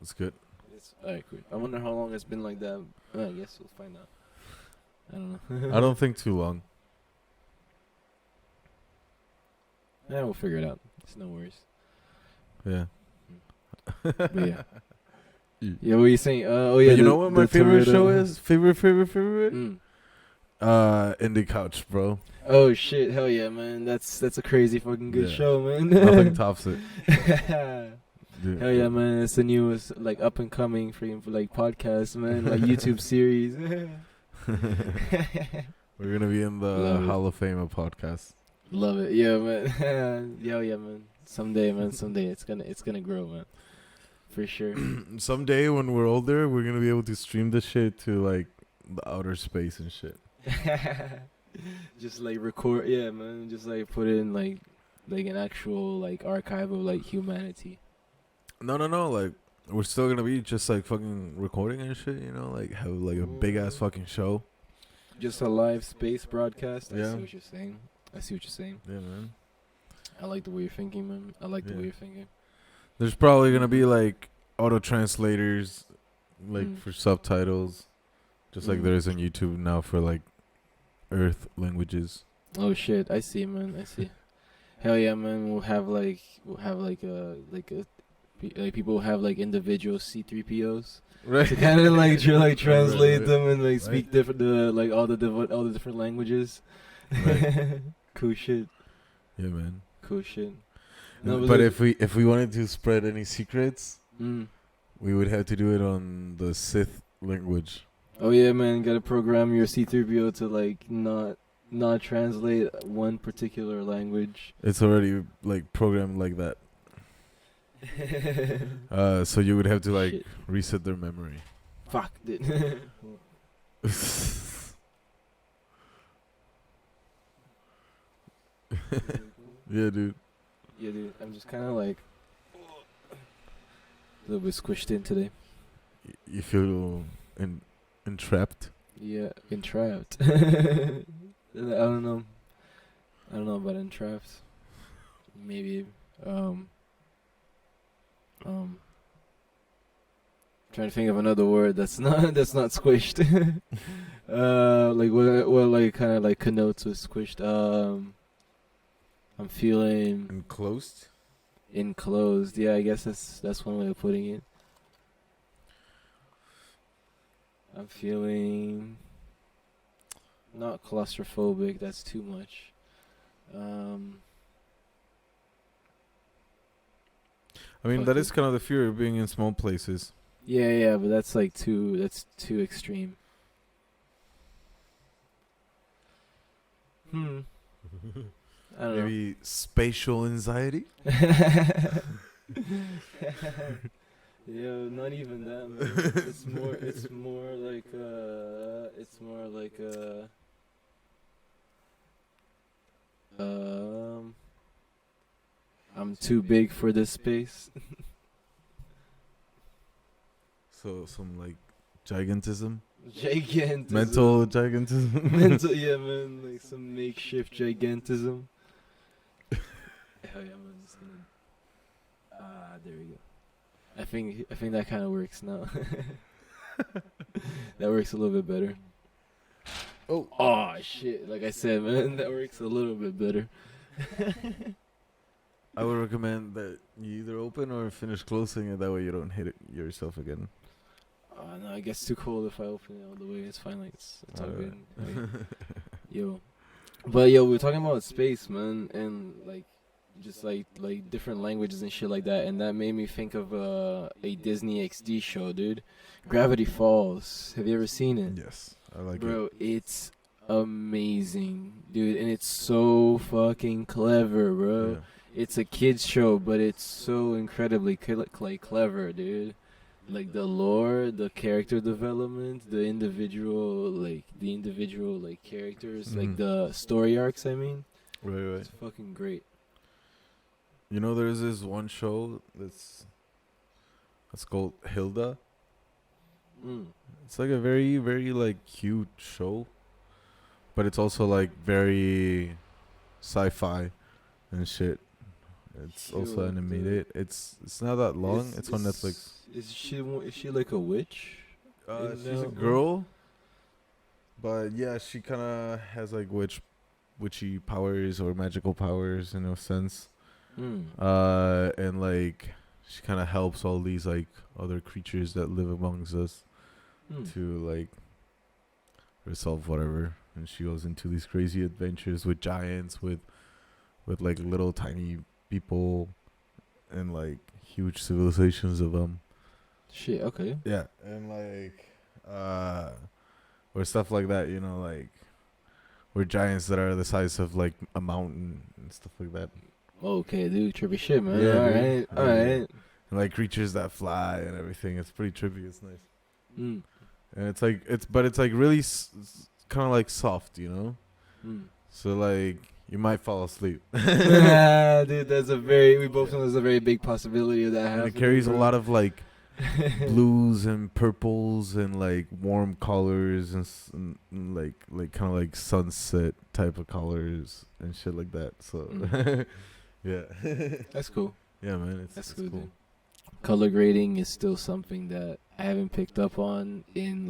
It's good. it's alright, cool. I wonder how long it's been like that. I guess we'll find out. I don't know. I don't think too long. Yeah, we'll figure it out. It's no worries. Yeah. But yeah. Yeah. Yeah, what are you saying? Oh yeah. But you know what my the favorite Toretto- show is? Favorite? Mm. Indicouch, bro. Oh shit! Hell yeah, man! That's a crazy fucking good Yeah. show, man. Nothing tops it. Dude. Hell yeah, man! It's the newest like up and coming freaking like podcast, man. Like YouTube series. We're gonna be in the Love it. Hall of Fame of podcasts. Love it, yeah, man. Yeah, man. Someday, man. Someday it's gonna grow, man. For sure. Someday when we're older, we're gonna be able to stream this shit to like the outer space and shit. Just like record, yeah, man. Just like put in like an actual like archive of like humanity. No. Like we're still gonna be just like fucking recording and shit. You know, like have like a big ass fucking show. Just a live space broadcast. I Yeah. see what you're saying. Yeah, man. I like the way you're thinking, man. I like the Yeah. way you're thinking. There's probably gonna be like auto translators, like Mm. for subtitles, just like Mm. there is on YouTube now for like Earth languages. Oh shit! I see, man. I see. Hell yeah, man. We'll have like people will have like individual C3POs Right. to kind of like translate Right. them and like Right. speak different like all the different languages. Right. Cool shit. Yeah, man. Cool shit. No, But like- if we wanted to spread any secrets, Mm. we would have to do it on the Sith language. Oh yeah, man. Gotta program your C3PO to like not translate one particular language. It's already like programmed like that. So you would have to like Shit. reset their memory. Fuck, dude. Yeah, dude. Yeah, dude. I'm just kind of like a little bit squished in today. You feel entrapped. Yeah, entrapped. I don't know. I don't know about entrapped. Maybe. Trying to think of another word that's not squished. Like what like kind of like connotes with squished. I'm feeling Enclosed. enclosed. Yeah, I guess that's one way of putting it. I'm feeling not claustrophobic. That's too much. I mean, that is kind of the fear of being in small places. Yeah, but that's like too extreme. I don't Maybe spatial anxiety. Yeah, not even that. Man. It's more like I'm too big for this space. So some like gigantism, Gigantism. mental gigantism. Mental, yeah, man, like some makeshift gigantism. Hell yeah, man, just gonna. There we go. I think that kind of works now. That works a little bit better. Oh shit! Like I said, man, that works a little bit better. I would recommend that you either open or finish closing it. That way you don't hit it yourself again. No, I guess too cold if I open it all the way. It's fine. Like it's all good. Like, yo, but yo, we're talking about space, man, and like just like different languages and shit like that, and that made me think of a Disney XD show, dude. Gravity Falls. Have you ever seen it? Yes, I like it. Bro, it's amazing, dude, and it's so fucking clever, bro. Yeah. It's a kids show, but it's so incredibly clever, dude. Like the lore, the character development, the individual characters, like Mhm. the story arcs. I mean, Right. it's fucking great. You know, there's this one show that's called Hilda. Mm. It's like a very, very like cute show, but it's also like very sci-fi and shit. It's also Hilda. animated. It's not that long. It's on Netflix. Is she like a witch? In She's that a one? girl, but yeah, she kind of has like witchy powers or magical powers in a sense. Mm. And like she kind of helps all these like other creatures that live amongst us Mm. to like resolve whatever. And she goes into these crazy adventures with giants, with like little tiny people, and like huge civilizations of them. Shit. Okay. Yeah, and like or stuff like that, you know, like or giants that are the size of like a mountain and stuff like that. Okay, dude. Trippy shit, man. Yeah, All dude. right. All Yeah. right. And like creatures that fly and everything. It's pretty trippy. It's nice. Mm. And it's like it's like really kind of like soft, you know. Mm. So like you might fall asleep. Dude, we both know there's a very big possibility of that And happening. it carries a bro. lot of like blues and purples and like warm colors and like kind of like sunset type of colors and shit like that. So yeah. That's cool. Yeah, man, That's it's cool, cool. dude. Color grading is still something that I haven't picked up on in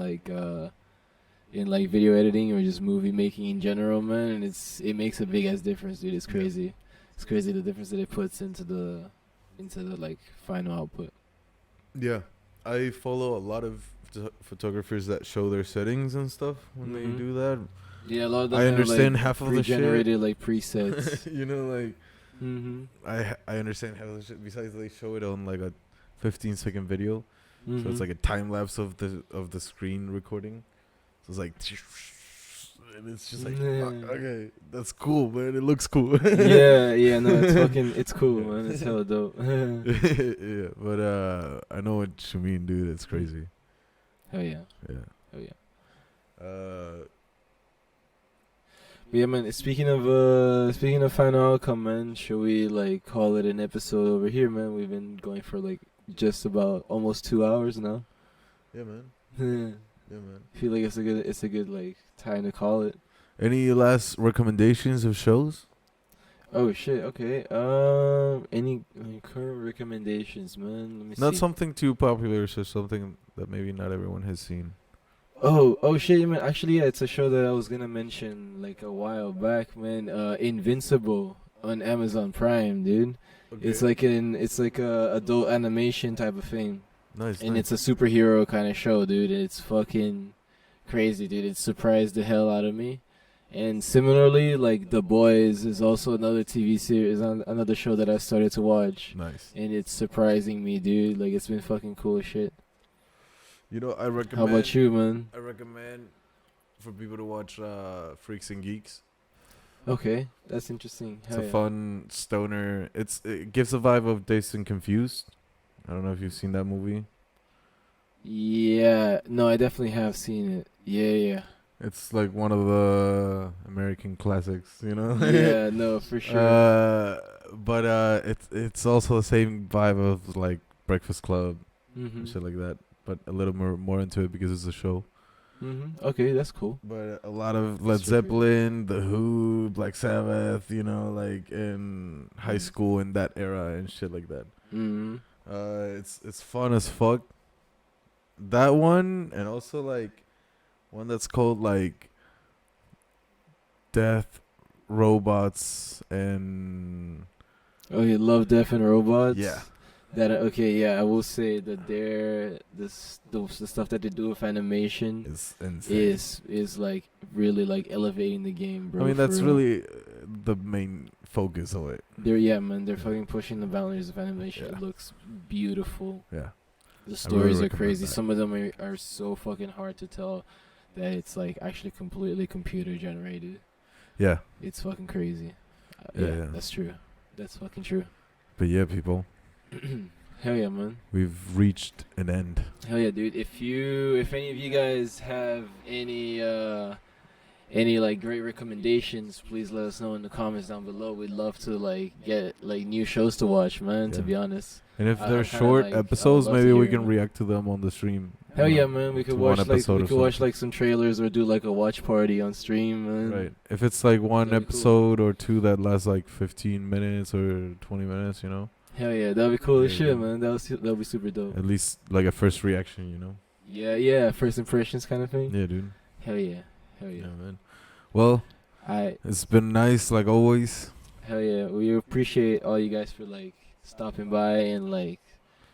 video editing or just movie making in general, man. And it makes a big ass difference, dude. It's crazy. It's crazy the difference that it puts into the like final output. Yeah, I follow a lot of photographers that show their settings and stuff when they Mhm. do that. Yeah, a lot of them I have, understand like, half of the shit. pre-generated like presets. You know, like Mm-hmm. I understand half of the shit. Besides, they show it on like a 15-second video, Mm-hmm. so it's like a time lapse of the screen recording. So it's like, and it's just like, fuck, okay, that's cool, man. It looks cool. yeah, no, it's cool, man. It's hella dope. Yeah, but I know what you mean, dude. It's crazy. Hell yeah. Yeah. Hell yeah. But yeah, man. Speaking of final outcome, man, should we like call it an episode over here, man? We've been going for like just about almost 2 hours now. Yeah, man. I Yeah, man. feel like it's a good like time to call it. Any last recommendations of shows? Oh shit. Okay. Any current recommendations, man? Let me Not see. something too popular, so something that maybe not everyone has seen. Oh shit, man. Actually, yeah, it's a show that I was gonna mention like a while back, man. Invincible on Amazon Prime, dude. It's like a adult animation type of thing, nice, and nice. it's a superhero kind of show, dude. It's fucking crazy, dude. It surprised the hell out of me. And similarly, like The Boys is also another TV series, another show that I started to watch, Nice. and it's surprising me, dude. Like it's been fucking cool as shit. You know, I recommend. How about you, man? I recommend for people to watch Freaks and Geeks. Okay, that's interesting. It's Hell a yeah. fun stoner. It gives a vibe of Dazed and Confused. I don't know if you've seen that movie. Yeah, no, I definitely have seen it. Yeah. It's like one of the American classics, you know. Yeah, no, for sure. But it's also the same vibe of like Breakfast Club Mm-hmm. and shit like that, but a little more into it because it's a show. Mm-hmm. Okay, that's cool. But a lot of Led That's trippy. Zeppelin, The Who, Black Sabbath, you know, like in high Mm. school in that era and shit like that. Mm-hmm. It's fun as fuck. That one, and also like one that's called like Death, Robots, and Oh, you love Death and Robots? yeah, Yeah, I will say that the stuff that they do with animation it's insane. is like really like elevating the game, bro. I mean, for that's real. really the main focus of it. They're fucking pushing the boundaries of animation. Yeah. It looks beautiful. Yeah. The stories are recommend crazy. that. Some of them are so fucking hard to tell that it's like actually completely computer generated. Yeah. It's fucking crazy. Yeah. That's true. That's fucking true. But yeah, people, Hell yeah, man. we've reached an end. Hell yeah, dude. If any of you guys have any like great recommendations, please let us know in the comments down below. We'd love to like get like new shows to watch, man. To Yeah. be honest. And if I they're kinda short like- I would episodes, love to maybe we hear can it. react to them on the stream. Hell you yeah, know, man. We to could one watch like episode or something. like some trailers or do like a watch party on stream, man. Right. If it's like one That'd be cool. episode or two that lasts like 15 minutes or 20 minutes, you know, Hell yeah, that'd be cool as Yeah, shit, yeah. man. That'll be super dope. at least like a first reaction, you know. Yeah. First impressions kind of thing. Yeah, dude. Hell yeah. Yeah, man. Well, Alright. it's been nice like always. Hell yeah. We appreciate all you guys for like stopping by and like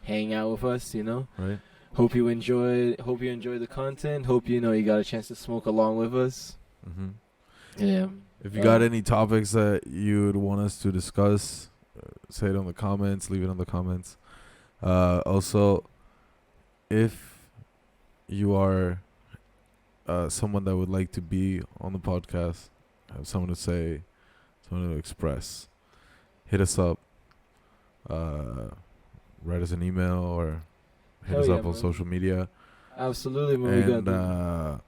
hanging out with us, you know. Right. Hope you enjoyed the content. Hope you got a chance to smoke along with us. Mm-hmm. Yeah. If you got any topics that you'd want us to discuss, say it in the comments. Leave it in the comments. Also, if you are someone that would like to be on the podcast, have someone to say, someone to express, hit us up. Write us an email or hit Hell us yeah, up on man. social media. Absolutely, man. We And got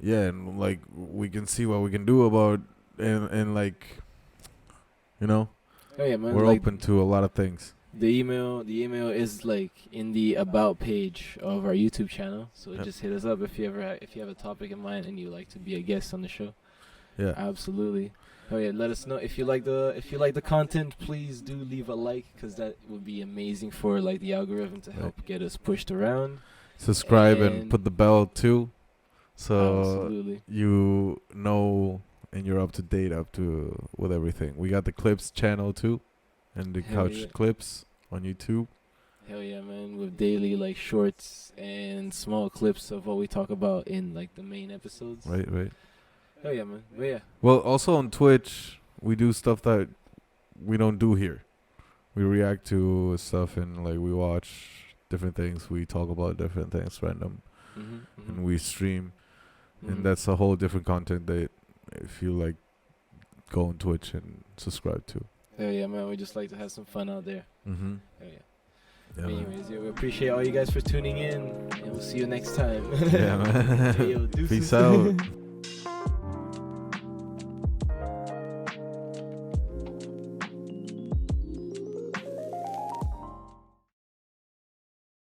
yeah, and like we can see what we can do about and like, you know, oh yeah, man. we're like, open to a lot of things. The email is like in the about page of our YouTube channel. So Yep. just hit us up if you have a topic in mind and you like to be a guest on the show. Yeah. Absolutely. Oh yeah, let us know if you like the content. Please do leave a like, because that would be amazing for like the algorithm to help get us pushed around. Subscribe and And- put the bell too, so Absolutely. you know and you're up to date with everything. We got the clips channel too, and the Hell couch yeah. clips on YouTube. Hell yeah, man! With daily like shorts and small clips of what we talk about in like the main episodes. Right. Hell yeah, man! But yeah. Well, also on Twitch, we do stuff that we don't do here. We react to stuff and like we watch different things. We talk about different things random, and we stream. And that's a whole different content that if you like, go on Twitch and subscribe to. Hell yeah, man! We just like to have some fun out there. Mm-hmm. Hell yeah. Yeah, man. Anyways, yeah, we appreciate all you guys for tuning in, and we'll see you next time. Yeah, man. Hey, yo, deuces. Peace out.